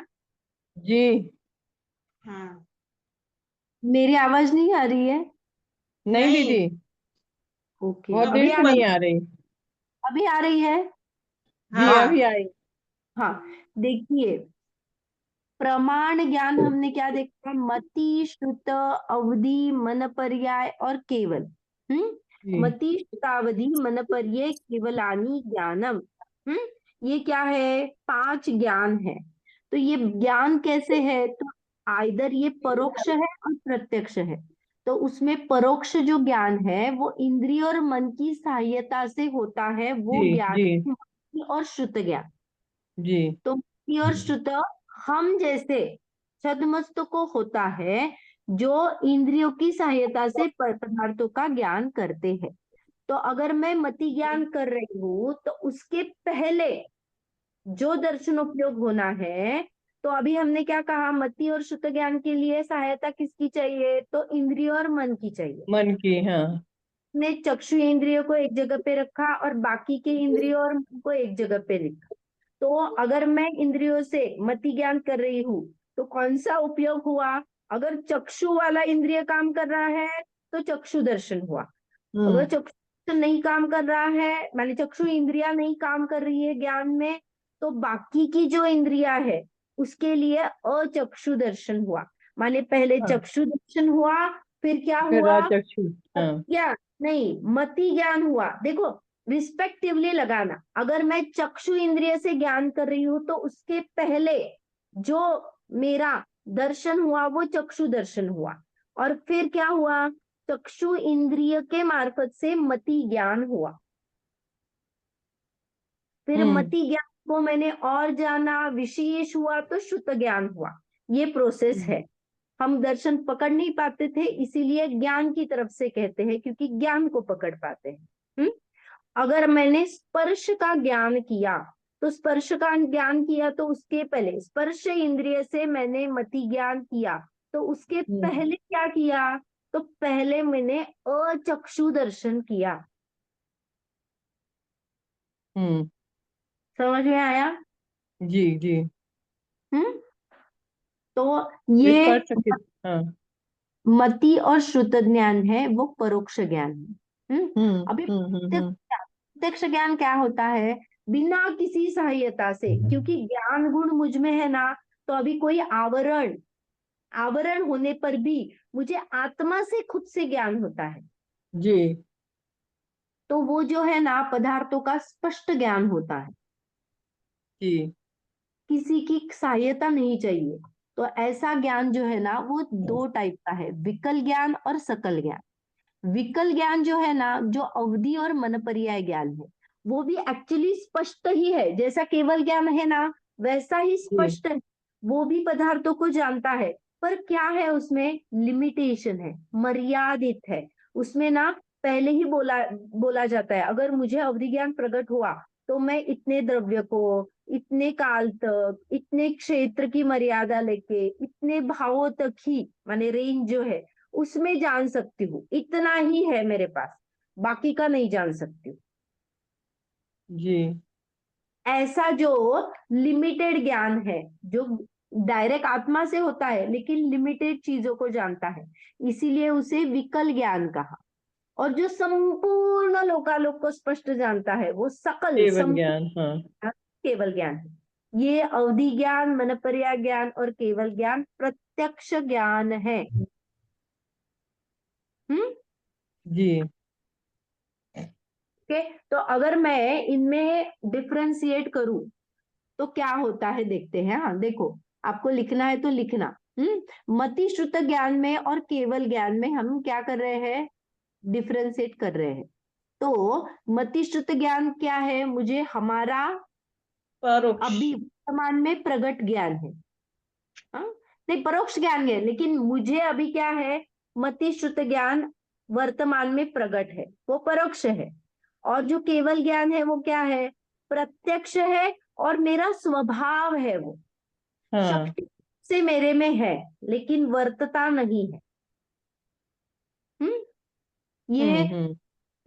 जी हाँ। मेरी आवाज नहीं आ रही है? नहीं नहीं। दीदी, ओके, बहुत अभी देर आ से रही, नहीं आ रही। अभी आ रही है? जी हाँ। अभी आई। हाँ, देखिए, प्रमाण ज्ञान हमने क्या देखा? मति, श्रुत, अवधि, मन पर्याय और केवल। जी मति, श्रुतावधि, मन पर्याय, केवलानी ज्ञानम। ये क्या है? 5 ज्ञान है। तो ये ज्ञान कैसे है? तो आइदर ये परोक्ष है और प्रत्यक्ष है। तो उसमें परोक्ष जो ज्ञान है वो इंद्रिय और मन की सहायता से होता है, वो जी ज्ञान जी है मति और श्रुत ज्ञान। जी तो मति और श्रुत हम जैसे छद्मस्त को होता है, जो इंद्रियों की सहायता से पदार्थों का ज्ञान करते हैं। तो अगर मैं मति ज्ञान कर रही हूँ तो उसके पहले जो दर्शन उपयोग होना है, तो अभी हमने क्या कहा? मति और श्रुत ज्ञान के लिए सहायता किसकी चाहिए? तो इंद्रिय और मन की चाहिए। मन की, हाँ। ने चक्षु इंद्रियों को एक जगह पे रखा और बाकी के इंद्रियों और मन को एक जगह पे लिखा। तो अगर मैं इंद्रियों से मति ज्ञान कर रही हूँ तो कौन सा उपयोग हुआ? अगर चक्षु वाला इंद्रिय काम कर रहा है तो चक्षु दर्शन हुआ। अगर चक्षु दर्शन नहीं काम कर रहा है, माने चक्षु इंद्रिया नहीं काम कर रही है ज्ञान में, तो बाकी की जो इंद्रिया है उसके लिए अचक्षु दर्शन हुआ। माने पहले हाँ, चक्षु दर्शन हुआ, फिर क्या फिर हुआ? राजचक्षु। हाँ क्या? नहीं, मति ज्ञान हुआ। देखो, रिस्पेक्टिवली लगाना। अगर मैं चक्षु इंद्रिय से ज्ञान कर रही हूं तो उसके पहले जो मेरा दर्शन हुआ वो चक्षु दर्शन हुआ, और फिर क्या हुआ? चक्षु इंद्रिय के मार्फत से मति ज्ञान हुआ। फिर हम्म मति ज्ञान को मैंने और जाना, विशेष हुआ तो श्रुत ज्ञान हुआ। ये प्रोसेस है। हम दर्शन पकड़ नहीं पाते थे, इसीलिए ज्ञान की तरफ से कहते हैं, क्योंकि ज्ञान को पकड़ पाते हैं। अगर मैंने स्पर्श का ज्ञान किया, तो स्पर्श का ज्ञान किया तो उसके पहले स्पर्श इंद्रिय से मैंने मति ज्ञान किया, तो उसके हम्म पहले क्या किया? तो पहले मैंने अचक्षु दर्शन किया। हम्म समझ में आया? जी जी। हम्म तो इस ये पर चकित, हाँ। मति और श्रुत ज्ञान है, वो परोक्ष ज्ञान है। अभी हम्म। प्रत्यक्ष ज्ञान क्या होता है? बिना किसी सहायता से, क्योंकि ज्ञान गुण मुझ में है ना, तो अभी कोई आवरण आवरण होने पर भी मुझे आत्मा से खुद से ज्ञान होता है। जी तो वो जो है ना, पदार्थों का स्पष्ट ज्ञान होता है, जी किसी की सहायता नहीं चाहिए। तो ऐसा ज्ञान जो है ना, वो 2 टाइप का है, विकल ज्ञान और सकल ज्ञान। विकल ज्ञान जो है ना, जो अवधि और मन पर्याय ज्ञान है, वो भी एक्चुअली स्पष्ट ही है, जैसा केवल ज्ञान है ना वैसा ही जी स्पष्ट है। वो भी पदार्थों को जानता है, पर क्या है? उसमें लिमिटेशन है, मर्यादित है। उसमें ना पहले ही बोला बोला जाता है, अगर मुझे अवधि ज्ञान प्रकट हुआ तो मैं इतने द्रव्य को, इतने काल तक, इतने क्षेत्र की मर्यादा लेके, इतने भावों तक ही, माने रेंज जो है उसमें जान सकती हूँ, इतना ही है मेरे पास, बाकी का नहीं जान सकती हूँ। जी ऐसा जो लिमिटेड ज्ञान है, जो डायरेक्ट आत्मा से होता है लेकिन लिमिटेड चीजों को जानता है, इसीलिए उसे विकल ज्ञान कहा। और जो संपूर्ण लोकालोक को स्पष्ट जानता है वो सकल केवल ज्ञान, हाँ। संपूर्ण केवल ज्ञान है। ये अवधि ज्ञान, मनपर्या ज्ञान और केवल ज्ञान प्रत्यक्ष ज्ञान है। हम्म जी ओके, तो अगर मैं इनमें डिफ्रेंशिएट करूं तो क्या होता है देखते हैं। हाँ देखो, आपको लिखना है तो लिखना। मति श्रुत ज्ञान में और केवल ज्ञान में हम क्या कर रहे हैं? डिफ्रेंशिएट कर रहे हैं। तो मति श्रुत ज्ञान क्या है? मुझे हमारा परोक्ष। अभी वर्तमान में प्रकट ज्ञान है। हाँ? नहीं, परोक्ष ज्ञान है, लेकिन मुझे अभी क्या है? मति श्रुत ज्ञान वर्तमान में प्रकट है, वो परोक्ष है। और जो केवल ज्ञान है वो क्या है? प्रत्यक्ष है, और मेरा स्वभाव है वो, हाँ। शक्ति से मेरे में है, लेकिन वर्तता नहीं है। हम्म ये हम्म।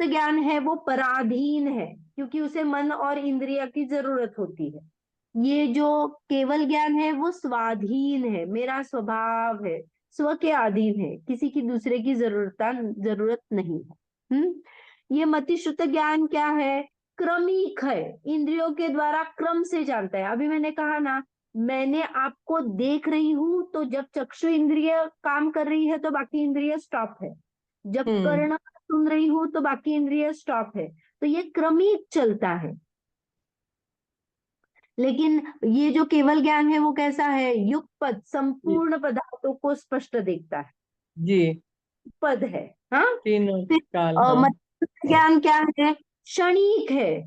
तो ज्ञान है वो पराधीन है, क्योंकि उसे मन और इंद्रिय की जरूरत होती है। ये जो केवल ज्ञान है वो स्वाधीन है, मेरा स्वभाव है, स्व के अधीन है, किसी की दूसरे की जरूरत नहीं है। ये मति श्रुत ज्ञान क्या है? क्रमिक है, इंद्रियों के द्वारा क्रम से जानता है। अभी मैंने कहा ना, मैंने आपको देख रही हूं, तो जब चक्षु इंद्रिय काम कर रही है तो बाकी इंद्रिय स्टॉप है, जब कर्ण सुन रही हूं तो बाकी इंद्रिय स्टॉप है। तो ये क्रमिक चलता है। लेकिन ये जो केवल ज्ञान है वो कैसा है? युगपद, संपूर्ण पदार्थों को स्पष्ट देखता है, जी, पद है। हाँ, तीनों फिर काल, हाँ। मध्य ज्ञान क्या है? क्षणिक है,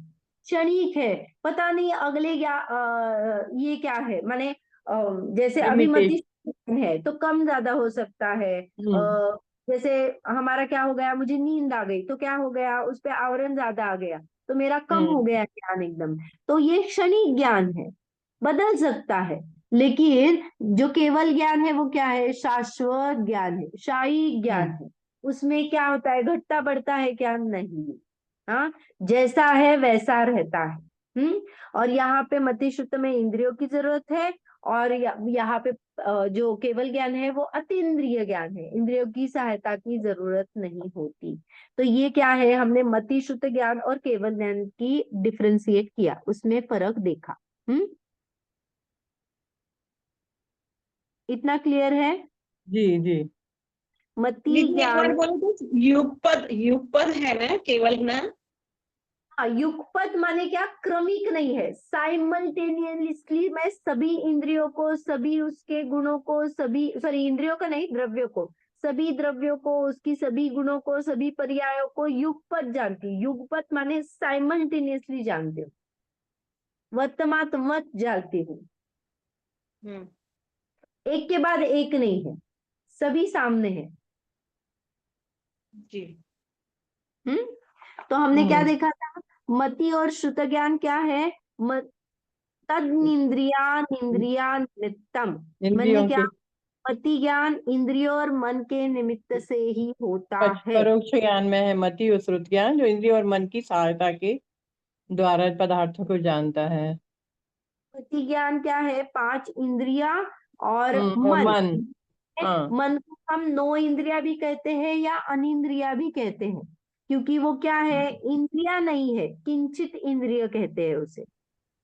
क्षणिक है, पता नहीं अगले ये क्या है, माने जैसे अभी मति लिमिटेशन। है तो कम ज्यादा हो सकता है। जैसे हमारा क्या हो गया, मुझे नींद आ गई तो क्या हो गया, उस पे आवरण ज्यादा आ गया तो मेरा कम हो गया ज्ञान एकदम। तो ये क्षणिक ज्ञान है, बदल सकता है। लेकिन जो केवल ज्ञान है वो क्या है? शाश्वत ज्ञान है, शाही ज्ञान है। उसमें क्या होता है? घटता बढ़ता है क्या? नहीं। हाँ, जैसा है वैसा रहता है। और यहाँ पे मति शुद्ध में इंद्रियों की जरूरत है, और यहाँ पे जो केवल ज्ञान है वो अतीन्द्रिय ज्ञान है, इंद्रियों की सहायता की जरूरत नहीं होती। तो ये क्या है, हमने मति शुद्ध ज्ञान और केवल ज्ञान की डिफ्रेंशिएट किया, उसमें फर्क देखा। इतना क्लियर है? जी जी। मति दीदी एक बार ज्ञान, बोलो तो, युगपद, युगपद है ना केवल ज्ञान? युगपत माने क्या? क्रमिक नहीं है, साइमल्टेनियसली मैं सभी इंद्रियों को, सभी उसके गुणों को, सभी, सॉरी इंद्रियों का नहीं, द्रव्यों को, सभी द्रव्यों को, उसकी सभी गुणों को, सभी पर्यायों को युगपत जानती हूँ। युगपत माने साइमल्टेनियसली जानती हूँ, वर्तमान मत जानती हूँ, एक के बाद एक नहीं है, सभी सामने है। जी। तो हमने क्या देखा था? मति और श्रुत ज्ञान क्या है? तद इंद्रिया निमित्तम, मैंने इंद्रियों क्या? के मति ज्ञान इंद्रियों और मन के निमित्त से ही होता है। परोक्ष ज्ञान में है मति और श्रुत ज्ञान, जो इंद्रिय और मन की सहायता के द्वारा पदार्थों को जानता है। मति ज्ञान क्या है? 5 इंद्रिया और और मन। मन। हाँ। मन को हम 9 इंद्रिया भी कहते हैं या अनिंद्रिया भी कहते हैं, क्योंकि वो क्या है? इंद्रिया नहीं है, किंचित इंद्रिय कहते हैं उसे।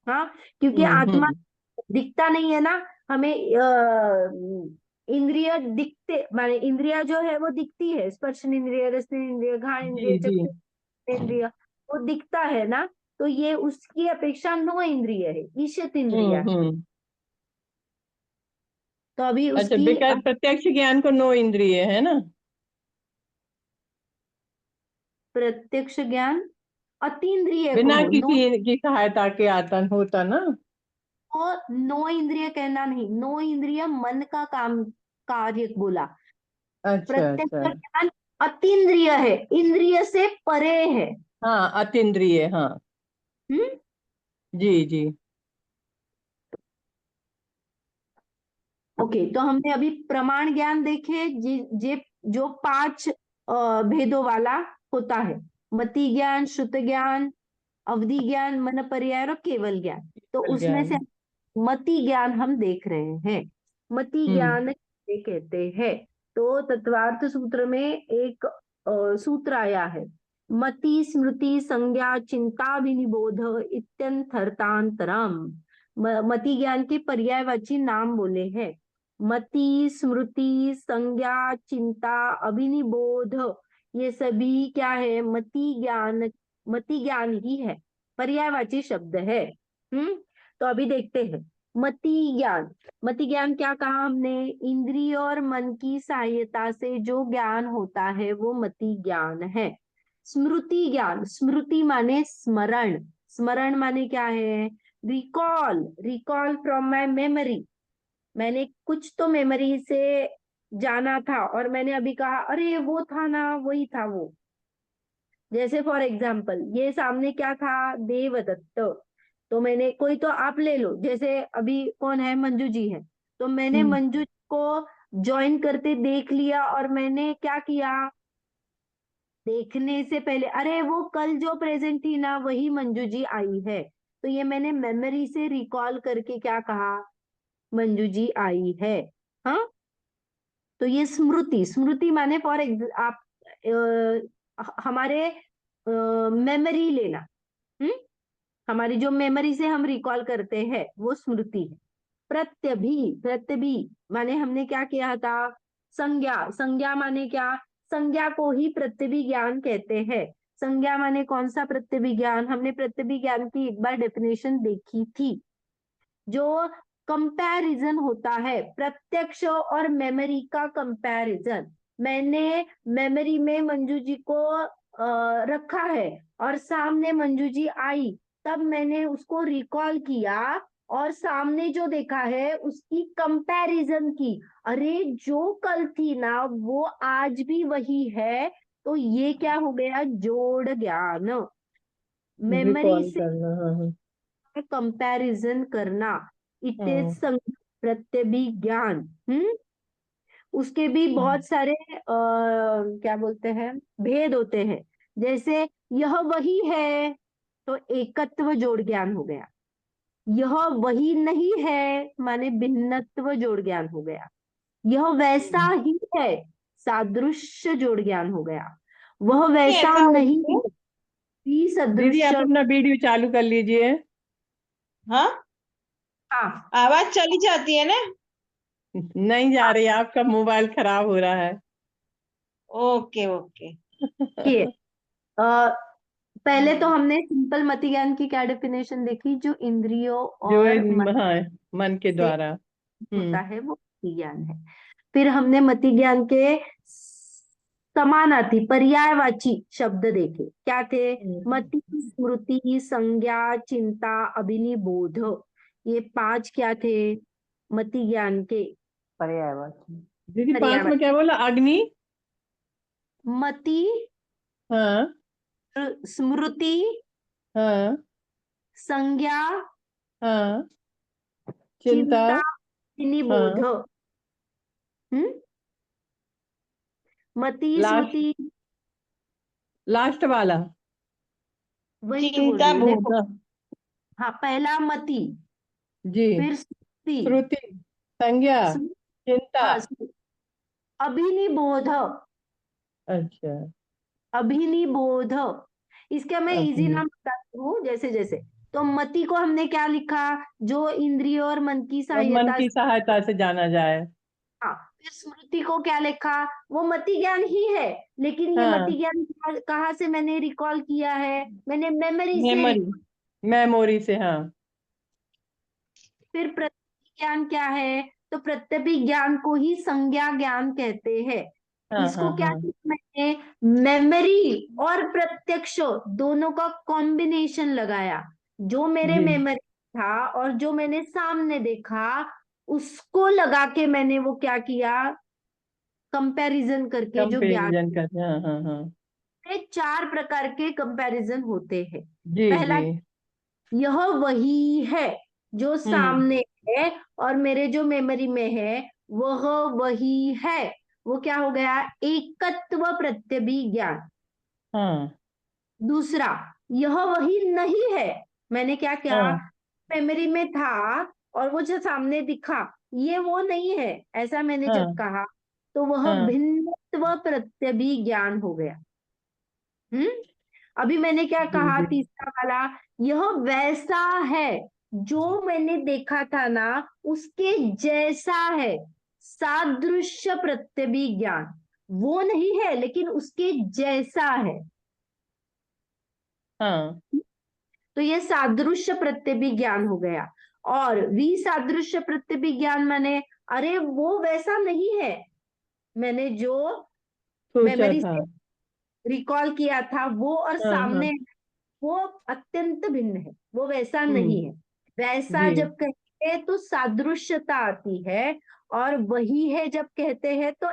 हाँ, क्योंकि आत्मा दिखता नहीं है ना हमें। इंद्रिय दिखते, माने इंद्रिया जो है वो दिखती है, स्पर्श इंद्रिय, रस इंद्रिय, घ्राण इंद्रिय, जी जी। चक्षु इंद्रिय, वो दिखता है ना। तो ये उसकी अपेक्षा 9 इंद्रिय है, ईशत इंद्रिया है। हम्म। तो अभी अच्छा, उसकी बेकार प्रत्यक्ष ज्ञान को 9 इंद्रिय है ना? प्रत्यक्ष ज्ञान अतीन्द्रिय को बिना है, 9। किसी की सहायता के आता होता ना? तो 9 इंद्रिय कहना नहीं, 9 इंद्रिय मन का काम, कार्य बोला। अच्छा प्रत्यक्ष अच्छा। ज्ञान अतीन्द्रिय है, इंद्रिय से परे है। हाँ, अतीन्द्रिय, हाँ। हम्म जी जी। ओके, तो हमने अभी प्रमाण ज्ञान देखे, जो 5 भेदों वाला होता है: मति ज्ञान, श्रुत ज्ञान, अवधि ज्ञान, मन पर्याय और केवल ज्ञान। तो उसमें ज्ञान। से मति ज्ञान हम देख रहे हैं। मति ज्ञान किसे कहते हैं? तो तत्वार्थ सूत्र में एक सूत्र आया है: मति स्मृति संज्ञा चिंताभिनिबोध इत्यंथर्थांतरम। मति ज्ञान के पर्यायवाची नाम बोले हैं: मति, स्मृति, संज्ञा, चिंता, अभिनिबोध, ये सभी क्या है? मति ज्ञान ही है, पर्यायवाची शब्द है। तो अभी देखते हैं मति ज्ञान। मति ज्ञान क्या कहा हमने? इंद्रिय और मन की सहायता से जो ज्ञान होता है वो मति ज्ञान है। स्मृति ज्ञान, स्मृति माने स्मरण, स्मरण माने क्या है? Recall, recall from my memory. मैंने कुछ तो मेमोरी से जाना था और मैंने अभी कहा अरे वो था ना, वही था वो। जैसे फॉर एग्जाम्पल, ये सामने क्या था? देवदत्त। तो मैंने, कोई तो आप ले लो, जैसे अभी कौन है? मंजू जी है। तो मैंने मंजू को ज्वाइन करते देख लिया और मैंने क्या किया? देखने से पहले, अरे वो कल जो प्रेजेंट थी ना, वही मंजू जी आई है। तो ये मैंने मेमोरी से रिकॉल करके क्या कहा, मंजू जी आई है। हाँ, तो ये स्मृति, स्मृति माने फॉर आप हमारे मेमोरी लेना, हमारी जो मेमोरी से हम रिकॉल करते हैं वो स्मृति है। प्रत्यभि, प्रत्यभि माने हमने क्या किया था, संज्ञा, संज्ञा माने क्या, संज्ञा को ही प्रत्यभि ज्ञान कहते हैं। संज्ञा माने कौन सा प्रत्यभि ज्ञान, हमने प्रत्यभि ज्ञान की एक बार डेफिनेशन देखी थी। जो कंपैरिजन होता है, प्रत्यक्ष और मेमोरी का कंपैरिजन। मैंने मेमोरी में मंजू जी को रखा है और सामने मंजू जी आई, तब मैंने उसको रिकॉल किया और सामने जो देखा है उसकी कंपैरिजन की। अरे जो कल थी ना वो आज भी वही है, तो ये क्या हो गया, जोड़ ज्ञान। मेमोरी रिकॉल से करना, हाँ कंपैरिजन करना, इट इज हाँ प्रत्यभिज्ञान। उसके भी बहुत सारे क्या बोलते हैं, भेद होते हैं। जैसे यह वही है तो एकत्व जोड़ ज्ञान हो गया, यह वही नहीं है माने भिन्नत्व जोड़ ज्ञान हो गया, यह वैसा ही है सादृश्य जोड़ ज्ञान हो गया, वह वैसा ऐसा होता नहीं है? भी दीदी आप सदृश्य। अपना वीडियो चालू कर लीजिए। हाँ, हाँ, आवाज चली जाती है ना। नहीं जा रही, आपका मोबाइल खराब हो रहा है। Okay okay. देखिए, पहले तो हमने सिंपल मति ज्ञान की क्या डेफिनेशन देखी, जो इंद्रियों जो और मन हाँ, मन के से द्वारा। होता है वो मति ज्ञान है। फिर हमने मति ज्ञान के समानार्थी पर्यायवाची शब्द देखे, क्या थे, मति, स्मृति, संज्ञा, चिंता, अभिनिबोध, ये 5 क्या थे मति ज्ञान के पर्यायवाची। दीदी 5 में पर्यायवाची। क्या बोला, अग्नि, मति, हाँ स्मृति, हाँ संज्ञा, हाँ, चिंता, चिंता, निबोध। हाँ, हम्म, मति, लास्ट, स्मृति, लास्ट वाला। वही तो बोल चिंता रही हूँ देखो। हाँ, हाँ, पहला मति, जी, फिर स्मृति, श्रुति, संज्ञा, स्म- चिंता। हाँ, अभिनिबोध, अच्छा, अभिनिबोध। इसका मैं इजी अग्नि, नाम बताती हूँ जैसे जैसे। तो मति को हमने क्या लिखा, जो इंद्रिय और मन की और मन सहायता की से। सहायता से जाना जाए। हाँ, फिर स्मृति को क्या लिखा, वो मति ज्ञान ही है, लेकिन ये हाँ, मति ज्ञान कहाँ से मैंने रिकॉल किया है, मैंने मेमोरी से। मेमोरी, मेमोरी से, हाँ फिर प्रत्यभिज्ञान क्या है, तो प्रत्यभिज्ञान को ही संज्ञा ज्ञान कहते हैं। हाँ इसको हाँ क्या हाँ, किया मैंने, मेमोरी और प्रत्यक्ष दोनों का कॉम्बिनेशन लगाया। जो मेरे जी, मेमोरी था और जो मैंने सामने देखा उसको लगा के मैंने वो क्या किया, कंपैरिजन करके जो ज्ञान। कंपेरिजन करते, हाँ हाँ हाँ, 4 प्रकार के कंपैरिजन होते हैं। जी पहला, जी, यह वही है जो हम्म, सामने है और मेरे जो मेमोरी में है वह वही है, वो क्या हो गया, एकत्व प्रत्यभिज्ञान। हाँ दूसरा, यह वही नहीं है, मैंने क्या किया, हाँ मेमोरी में था और वो जो सामने दिखा ये वो नहीं है, ऐसा मैंने जब हाँ कहा तो वह हाँ, भिन्नत्व प्रत्यभिज्ञान हो गया। हम्म, अभी मैंने क्या जी कहा जी, तीसरा वाला, यह वैसा है, जो मैंने देखा था ना उसके जैसा है, सादृश्य प्रत्यभिज्ञान, वो नहीं है लेकिन उसके जैसा है, हाँ तो ये सादृश्य प्रत्यभिज्ञान हो गया। और विसादृश्य प्रत्यभिज्ञान माने, अरे वो वैसा नहीं है, मैंने जो सोचा मेमोरी था, से रिकॉल किया था वो और हाँ हाँ, सामने वो अत्यंत भिन्न है, वो वैसा नहीं है। वैसा जी, जब कहते हैं तो सादृश्यता आती है, और वही है जब कहते हैं तो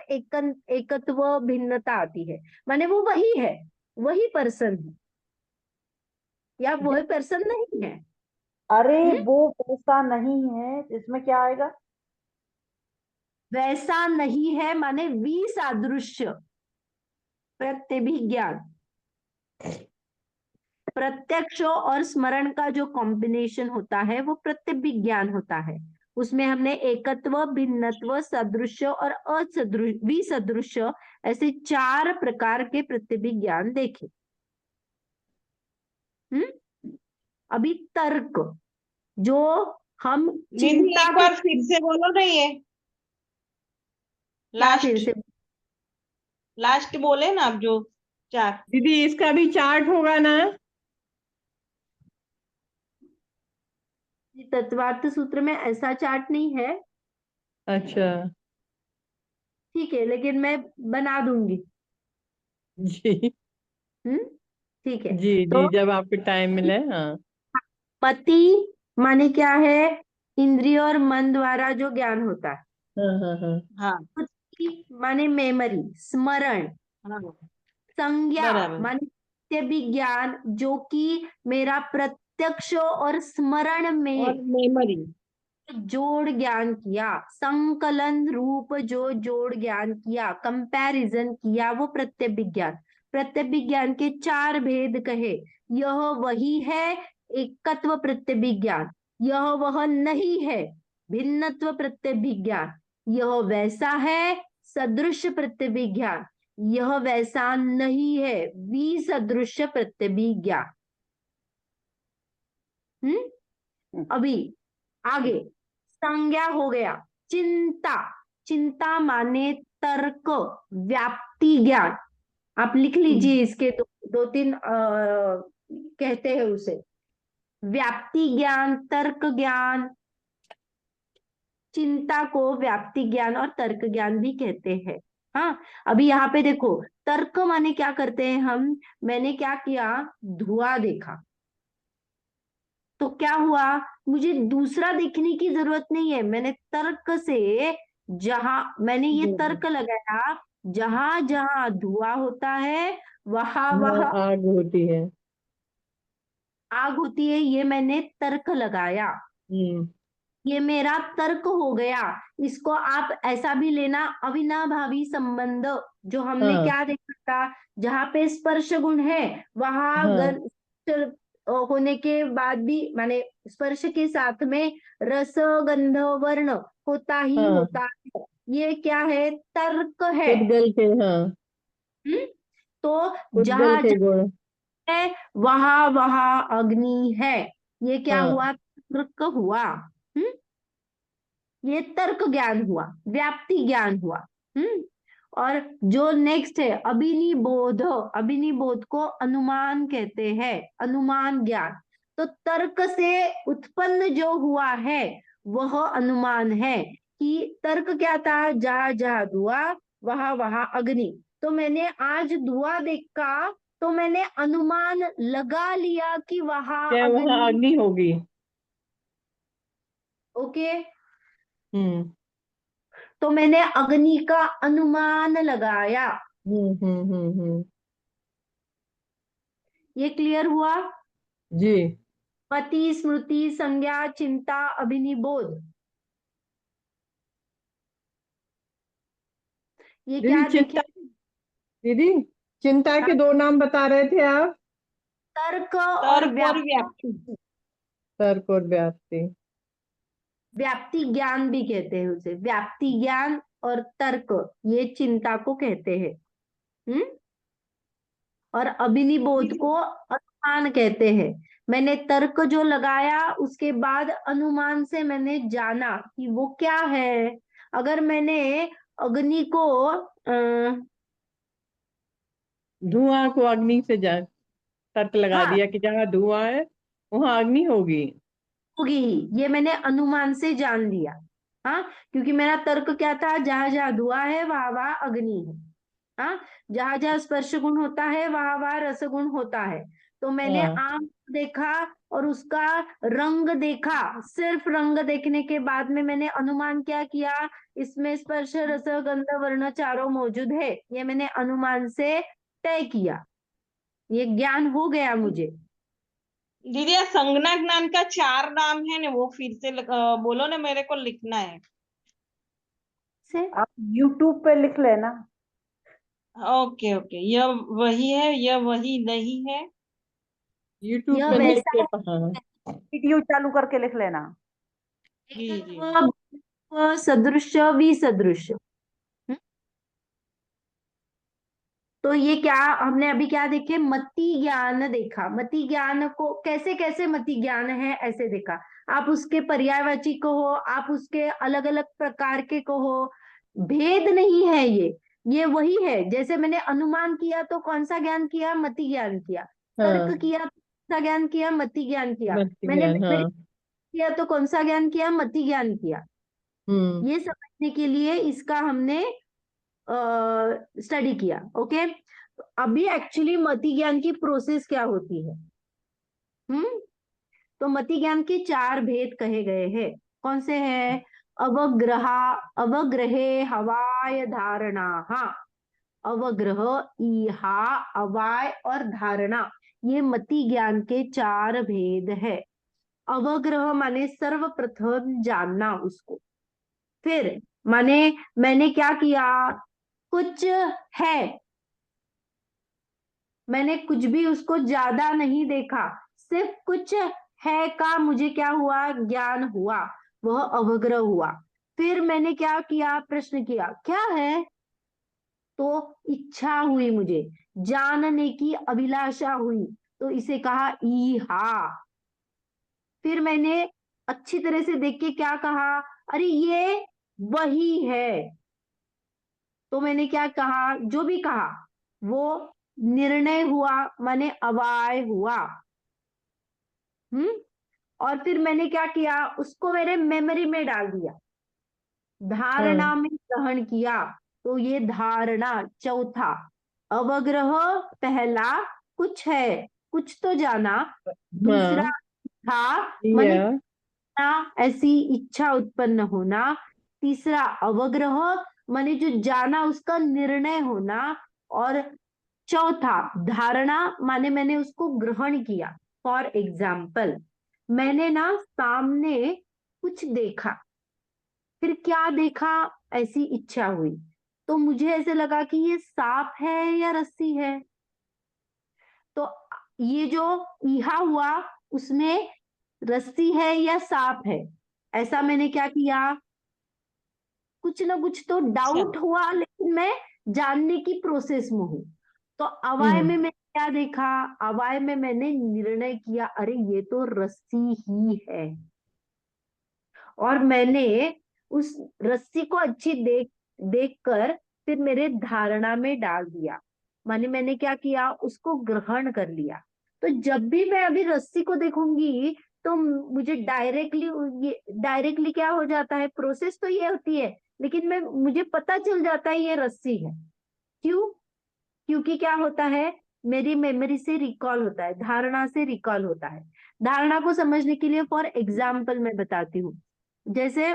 एकत्व भिन्नता आती है, माने वो वही है, वही पर्सन है या वही पर्सन नहीं है। अरे हम्म? वो वैसा नहीं है, इसमें क्या आएगा? वैसा नहीं है माने विसादृश्य प्रत्यभिज्ञान। प्रत्यक्ष और स्मरण का जो कॉम्बिनेशन होता है वो प्रत्यभिज्ञान होता है। उसमें हमने एकत्व, भिन्नत्व, सदृश्य और विसदृश्य ऐसे 4 प्रकार के प्रत्यभिज्ञान देखे। अभी तर्क, जो हम दीदी चिंता एक के, बार फिर से बोलो ना, ये क्या फिर लास्ट से, लास्ट बोले ना आप जो 4। दीदी इसका भी चार्ट होगा ना? तत्वार्थ सूत्र में ऐसा चार्ट नहीं है, अच्छा। ठीक है, लेकिन मैं बना दूंगी। जी हम्म ठीक है। जी तो जी, जब आपको टाइम मिले। हाँ। पति माने क्या है? इंद्रिय और मन द्वारा जो ज्ञान होता है। हाँ हाँ हाँ। हाँ बुद्धि माने मेमोरी, स्मरण। हाँ संज्ञा बराबर। माने विज्ञान, जो कि मेरा प्रत्यक्ष और स्मरण में और मेमोरी। जोड़ ज्ञान किया, संकलन रूप जो जोड़ ज्ञान किया, कंपैरिजन किया, वो प्रत्यभिज्ञान। प्रत्यभिज्ञान के 4 भेद कहे। यह वही है एकत्व प्रत्यभिज्ञान, यह वह नहीं है भिन्नत्व प्रत्यभिज्ञान, यह वैसा है सदृश प्रत्यभिज्ञान, यह वैसा नहीं है विसदृश प्रत्यभिज्ञान। अभी आगे संज्ञा हो गया। चिंता, चिंता माने तर्क, व्याप्ति ज्ञान। आप लिख लीजिए इसके दो तीन कहते हैं उसे, व्याप्ति ज्ञान, तर्क ज्ञान। चिंता को व्याप्ति ज्ञान और तर्क ज्ञान भी कहते हैं। हाँ, अभी यहाँ पे देखो, तर्क माने क्या करते हैं हम, मैंने क्या किया, धुआं देखा तो क्या हुआ, मुझे दूसरा देखने की जरूरत नहीं है, मैंने तर्क से, जहां मैंने ये तर्क लगाया, जहां जहां धुआं होता है वहां हाँ, वहां आग होती है। आग होती है, ये मैंने तर्क लगाया, हम्म। ये मेरा तर्क हो गया। इसको आप ऐसा भी लेना, अविनाभावी संबंध, जो हमने हाँ क्या देखा था, जहां पे स्पर्श गुण है वहां हाँ होने के बाद भी, माने स्पर्श के साथ में रस गंध वर्ण होता ही हाँ, होता है, ये क्या है, तर्क है। उद्गल के, हाँ, हम्म? तो उद्गल जहां के गुण। है वहां वहां अग्नि है, ये क्या हाँ। हुआ, तर्क हुआ। हम्म ये तर्क ज्ञान हुआ, व्याप्ति ज्ञान हुआ। हम्म और जो नेक्स्ट है अभिनिबोध, अभिनिबोध को अनुमान कहते हैं, अनुमान ज्ञान। तो तर्क से उत्पन्न जो हुआ है वह अनुमान है, कि तर्क क्या था, जहां जहां धुआं वहां वहां अग्नि। तो मैंने आज धुआं देखा तो मैंने अनुमान लगा लिया कि वहां क्या वहाँ अग्नि। अग्नि होगी? ओके, हम्म तो मैंने अग्नि का अनुमान लगाया। हम्म। ये क्लियर हुआ? जी पति, स्मृति, संज्ञा, चिंता, अभिनिबोध, ये दीदी, क्या देखे, चिंता, दीदी चिंता के 2 नाम बता रहे थे आप। तर्क और तर्क और व्याप्ति। तर्क और व्याप्ति। व्याप्ति ज्ञान भी कहते हैं उसे, व्याप्ति ज्ञान और तर्क, ये चिंता को कहते हैं। हम्म और अभिनिबोध को अनुमान कहते हैं। मैंने तर्क जो लगाया उसके बाद अनुमान से मैंने जाना कि वो क्या है। अगर मैंने अग्नि को धुआं को अग्नि से जा तर्क लगा हाँ, दिया कि जहाँ धुआं है वहां अग्नि होगी। होगी ही, ये मैंने अनुमान से जान लिया। हाँ, क्योंकि मेरा तर्क क्या था, जहां जहां धुआं है वहां वहां अग्नि है। हाँ, जहां जहां स्पर्श गुण होता है वहां वहां रस गुण होता है। तो मैंने हाँ आम देखा और उसका रंग देखा, सिर्फ रंग देखने के बाद में मैंने अनुमान क्या किया, इसमें स्पर्श रस गंध वर्ण चारों मौजूद है, ये मैंने अनुमान से तय किया, ये ज्ञान हो गया मुझे। दीदी ये संज्ञा ज्ञान का 4 नाम है ना, वो फिर से बोलो ना, मेरे को लिखना है। से आप यूट्यूब पे लिख लेना। ओके ओके, यह वही है, यह वही नहीं है, यूट्यूब यह पे देख वैसा के हाँ वीडियो चालू करके लिख लेना। जी जी एकत्व सदृश विसदृश। तो ये क्या हमने अभी क्या देखे, मति ज्ञान देखा। मति ज्ञान को कैसे कैसे मति ज्ञान है ऐसे देखा। आप उसके पर्यायवाची को हो, आप उसके अलग अलग प्रकार के को हो, भेद नहीं है ये वही है। जैसे मैंने अनुमान किया तो कौन सा ज्ञान किया, मति ज्ञान किया। तर्क हाँ किया तो कौन सा ज्ञान किया, मति ज्ञान किया। मत्स्य मैंने ज्ञान memory हाँ किया तो कौन सा ज्ञान किया, मति ज्ञान किया। ये समझने के लिए इसका हमने स्टडी किया। ओके, अभी एक्चुअली मति ज्ञान की प्रोसेस क्या होती है। तो मति ज्ञान के 4 भेद कहे गए हैं। कौन से हैं, अवग्रहा, अवग्रहे हवाय धारणा, हाँ अवग्रह, ईहा, अवाय और धारणा, ये मति ज्ञान के 4 भेद है। अवग्रह माने सर्वप्रथम जानना उसको। फिर माने मैंने क्या किया, कुछ है, मैंने कुछ भी उसको ज्यादा नहीं देखा, सिर्फ कुछ है का मुझे क्या हुआ, ज्ञान हुआ, वह अवग्रह हुआ। फिर मैंने क्या किया, प्रश्न किया क्या है, तो इच्छा हुई, मुझे जानने की अभिलाषा हुई, तो इसे कहा ईहा। फिर मैंने अच्छी तरह से देख के क्या कहा, अरे ये वही है, तो मैंने क्या कहा, जो भी कहा वो निर्णय हुआ, माने अवाय हुआ। और फिर मैंने क्या किया, उसको मेरे मेमोरी में डाल दिया, धारणा में ग्रहण किया, तो ये धारणा चौथा। अवग्रह पहला, कुछ है, कुछ तो जाना। दूसरा था, माने ऐसी इच्छा उत्पन्न होना। तीसरा अवग्रह, माने जो जाना उसका निर्णय होना। और चौथा धारणा, माने मैंने उसको ग्रहण किया। फॉर एग्जाम्पल, मैंने ना सामने कुछ देखा, फिर क्या देखा, ऐसी इच्छा हुई, तो मुझे ऐसे लगा कि ये सांप है या रस्सी है। तो ये जो ईहा हुआ उसमें रस्सी है या सांप है, ऐसा मैंने क्या किया, कुछ ना कुछ तो डाउट हुआ, लेकिन मैं जानने की प्रोसेस में हूं। तो अवाय में मैंने क्या देखा, अवाय में मैंने निर्णय किया, अरे ये तो रस्सी ही है, और मैंने उस रस्सी को अच्छी देखकर फिर मेरे धारणा में डाल दिया, माने मैंने क्या किया, उसको ग्रहण कर लिया। तो जब भी मैं अभी रस्सी को देखूंगी तो मुझे डायरेक्टली क्या हो जाता है, प्रोसेस तो ये होती है, लेकिन मुझे पता चल जाता है ये रस्सी है। क्यों, क्योंकि क्या होता है, मेरी मेमोरी से रिकॉल होता है, धारणा से रिकॉल होता है। धारणा को समझने के लिए फॉर एग्जाम्पल मैं बताती हूँ। जैसे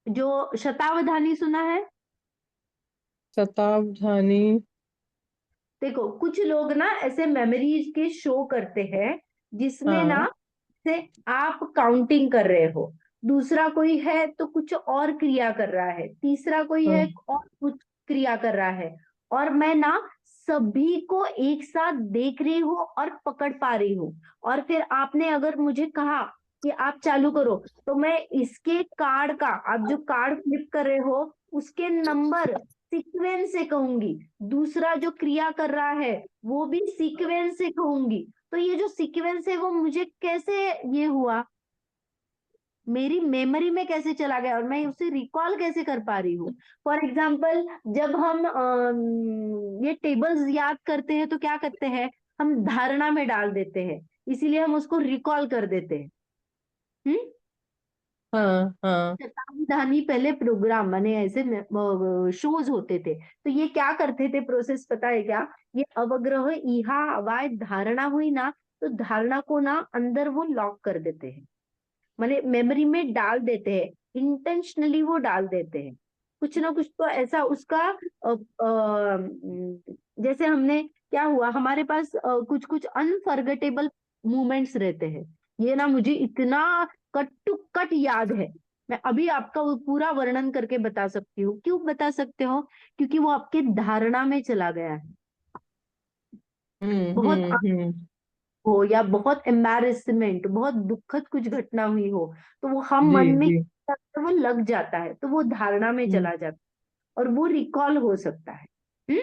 जो शतावधानी सुना है, शतावधानी देखो कुछ लोग ना ऐसे मेमोरीज के शो करते हैं जिसमें ना से आप काउंटिंग कर रहे हो, दूसरा कोई है तो कुछ और क्रिया कर रहा है, तीसरा कोई है और कुछ क्रिया कर रहा है, और मैं ना सभी को एक साथ देख रही हूँ और पकड़ पा रही हूँ। और फिर आपने अगर मुझे कहा कि आप चालू करो, तो मैं इसके कार्ड का, आप जो कार्ड फ्लिप कर रहे हो उसके नंबर सीक्वेंस से कहूंगी, दूसरा जो क्रिया कर रहा है वो भी सीक्वेंस से कहूंगी। तो ये जो सीक्वेंस है वो मुझे कैसे ये हुआ, मेरी मेमोरी में कैसे चला गया, और मैं उसे रिकॉल कैसे कर पा रही हूँ। फॉर एग्जाम्पल, जब हम ये टेबल्स याद करते हैं तो क्या करते हैं, हम धारणा में डाल देते हैं, इसीलिए हम उसको रिकॉल कर देते हैं। शतावधानी पहले प्रोग्राम माने ऐसे शोज होते थे, तो ये क्या करते थे, प्रोसेस पता है क्या, ये अवग्रह ईहा अवाय धारणा हुई ना, तो धारणा को ना अंदर वो लॉक कर देते हैं, माने मेमोरी में डाल देते हैं, इंटेंशनली वो डाल देते हैं। कुछ ना कुछ तो ऐसा उसका जैसे हमने क्या हुआ, हमारे पास कुछ कुछ अनफॉरगेटेबल मोमेंट्स रहते हैं। ये ना मुझे इतना कट टू कट याद है, मैं अभी आपका वो पूरा वर्णन करके बता सकती हूँ। क्यों बता सकते हो, क्योंकि वो आपके धारणा में चला गया है। बहुत हम्म। हो या बहुत एम्बैरेसमेंट, बहुत दुखद कुछ घटना हुई हो, तो वो हम जी मन में जी। वो लग जाता है, तो वो धारणा में हम्म चला जाता है और वो रिकॉल हो सकता है। हम्म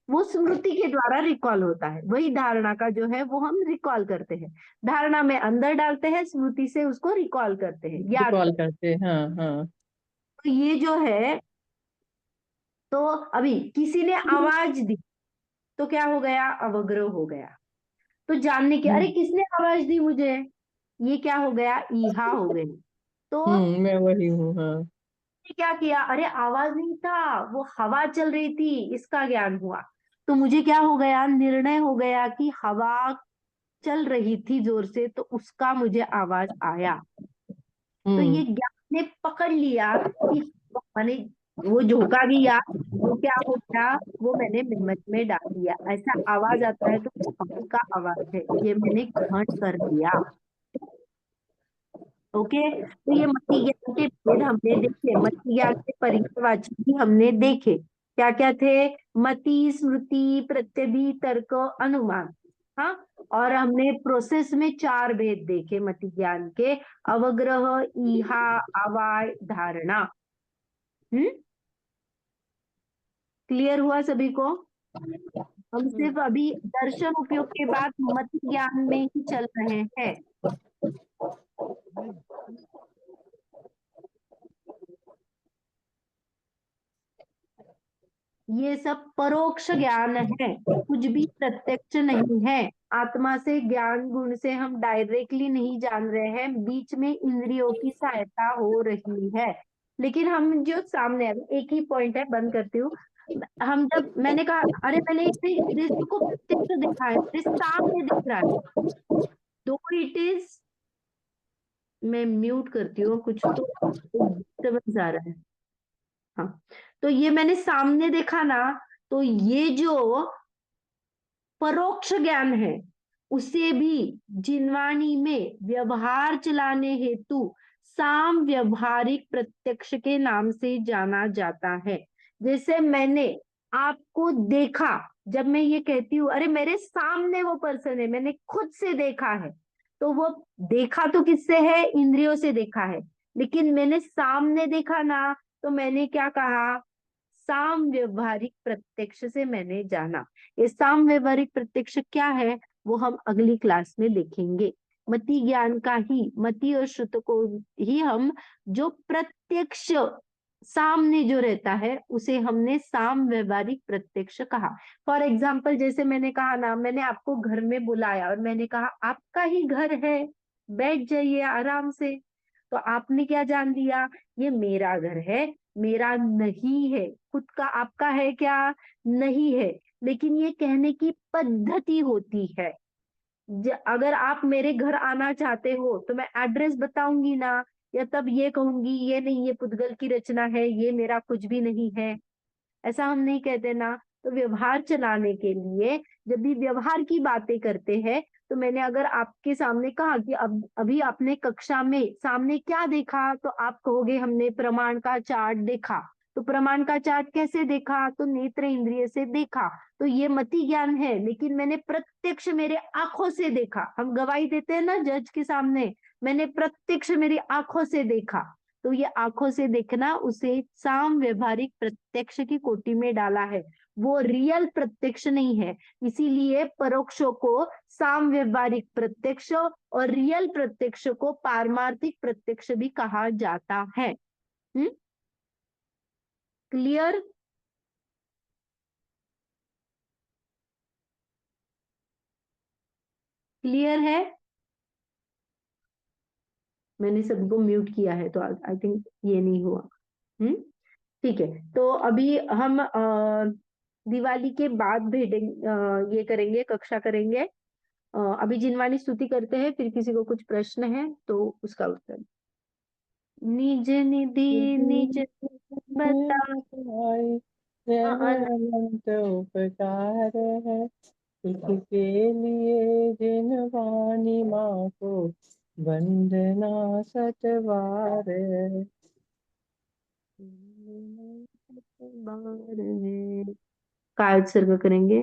वो स्मृति के द्वारा रिकॉल होता है, वही धारणा का जो है वो हम रिकॉल करते हैं, धारणा में अंदर डालते हैं, स्मृति से उसको रिकॉल करते हैं, याद रिकॉल करते करते हैं, हाँ हाँ। हैं। तो ये जो है, तो अभी किसी ने आवाज दी तो क्या हो गया, अवग्रह हो गया। तो जानने के, अरे किसने आवाज दी मुझे, ये क्या हो गया, ईहा हो गई। तो मैं वही हूँ, हाँ। मैंने क्या किया, अरे आवाज नहीं था, वो हवा चल रही थी, इसका ज्ञान हुआ। तो मुझे क्या हो गया, निर्णय हो गया कि हवा चल रही थी जोर से, तो उसका मुझे आवाज आया। तो ये हम्म ज्ञान ने पकड़ लिया कि मैंने वो झोंका दिया, वो क्या हो गया, वो मैंने मेमोरी में डाल दिया। ऐसा आवाज आता है तो वो हवा का आवाज है, ये मैंने ग्रहण कर लिया। ओके, तो ये मति ज्ञान के भेद हमने देखे, मति ज्ञान के पर्यायवाची भी हमने देखे, क्या क्या थे, मति, स्मृति, प्रत्यभि, तर्क, अनुमान। हाँ, और हमने प्रोसेस में 4 भेद देखे मति ज्ञान के, अवग्रह, ईहा, अवाय, धारणा। क्लियर हुआ सभी को? हम सिर्फ अभी दर्शन उपयोग के बाद मति ज्ञान में ही चल रहे हैं। ये सब परोक्ष ज्ञान है, कुछ भी प्रत्यक्ष नहीं है। आत्मा से, ज्ञान गुण से हम डायरेक्टली नहीं जान रहे हैं, बीच में इंद्रियों की सहायता हो रही है। लेकिन हम जो सामने, अभी एक ही पॉइंट है, बंद करती हूँ। हम जब मैंने कहा, अरे मैंने इसे दृश्य को प्रत्यक्ष देखा है, मेरे सामने दिख रहा है, दो इट इज, मैं म्यूट करती हूँ, कुछ तो डिस्टर्बेंस आ रहा है। हाँ, तो ये मैंने सामने देखा ना, तो ये जो परोक्ष ज्ञान है, उसे भी जिनवाणी में व्यवहार चलाने हेतु साम व्यवहारिक प्रत्यक्ष के नाम से जाना जाता है। जैसे मैंने आपको देखा, जब मैं ये कहती हूँ अरे मेरे सामने वो पर्सन है, मैंने खुद से देखा है, तो वो देखा तो किससे है, इंद्रियों से देखा है। लेकिन मैंने सामने देखा ना, तो मैंने क्या कहा, साम व्यवहारिक प्रत्यक्ष से मैंने जाना। ये साम व्यवहारिक प्रत्यक्ष क्या है, वो हम अगली क्लास में देखेंगे। मति ज्ञान का ही, मति और श्रुत को ही हम जो प्रत्यक्ष सामने जो रहता है, उसे हमने साम व्यवहारिक प्रत्यक्ष कहा। फॉर एग्जाम्पल, जैसे मैंने कहा ना, मैंने आपको घर में बुलाया और मैंने कहा आपका ही घर है, बैठ जाइए आराम से। तो आपने क्या जान लिया, ये मेरा घर है, मेरा नहीं है, खुद का आपका है क्या, नहीं है। लेकिन ये कहने की पद्धति होती है। अगर आप मेरे घर आना चाहते हो तो मैं एड्रेस बताऊंगी ना, या तब ये कहूंगी ये नहीं, ये पुद्गल की रचना है, ये मेरा कुछ भी नहीं है, ऐसा हम नहीं कहते ना। तो व्यवहार चलाने के लिए जब भी व्यवहार की बातें करते हैं, तो मैंने अगर आपके सामने कहा कि अब अभी आपने कक्षा में सामने क्या देखा, तो आप कहोगे हमने प्रमाण का चार्ट देखा। तो प्रमाण का चार्ट कैसे देखा, तो नेत्र इंद्रिय से देखा। तो ये मति ज्ञान है, लेकिन मैंने प्रत्यक्ष मेरे आंखों से देखा। हम गवाही देते हैं ना जज के सामने, मैंने प्रत्यक्ष मेरी आंखों से देखा। तो ये आंखों से देखना उसे साम व्यवहारिक प्रत्यक्ष की कोटि में डाला है, वो रियल प्रत्यक्ष नहीं है। इसीलिए परोक्षों को साम व्यवहारिक प्रत्यक्ष और रियल प्रत्यक्ष को पारमार्थिक प्रत्यक्ष भी कहा जाता है। क्लियर? क्लियर है? मैंने सबको म्यूट किया है, तो आई थिंक ये नहीं हुआ। ठीक है, तो अभी हम दिवाली के बाद भेजेंगे, ये करेंगे, कक्षा करेंगे। अभी जिनवाणी स्तुति करते हैं, फिर किसी को कुछ प्रश्न है तो उसका उत्तर। निज निधि निज बता, यह अन- अनंत उपकार है, इसके लिए जिन वाणी माँ को वंदना सतबार है। काय उत्सर्ग करेंगे।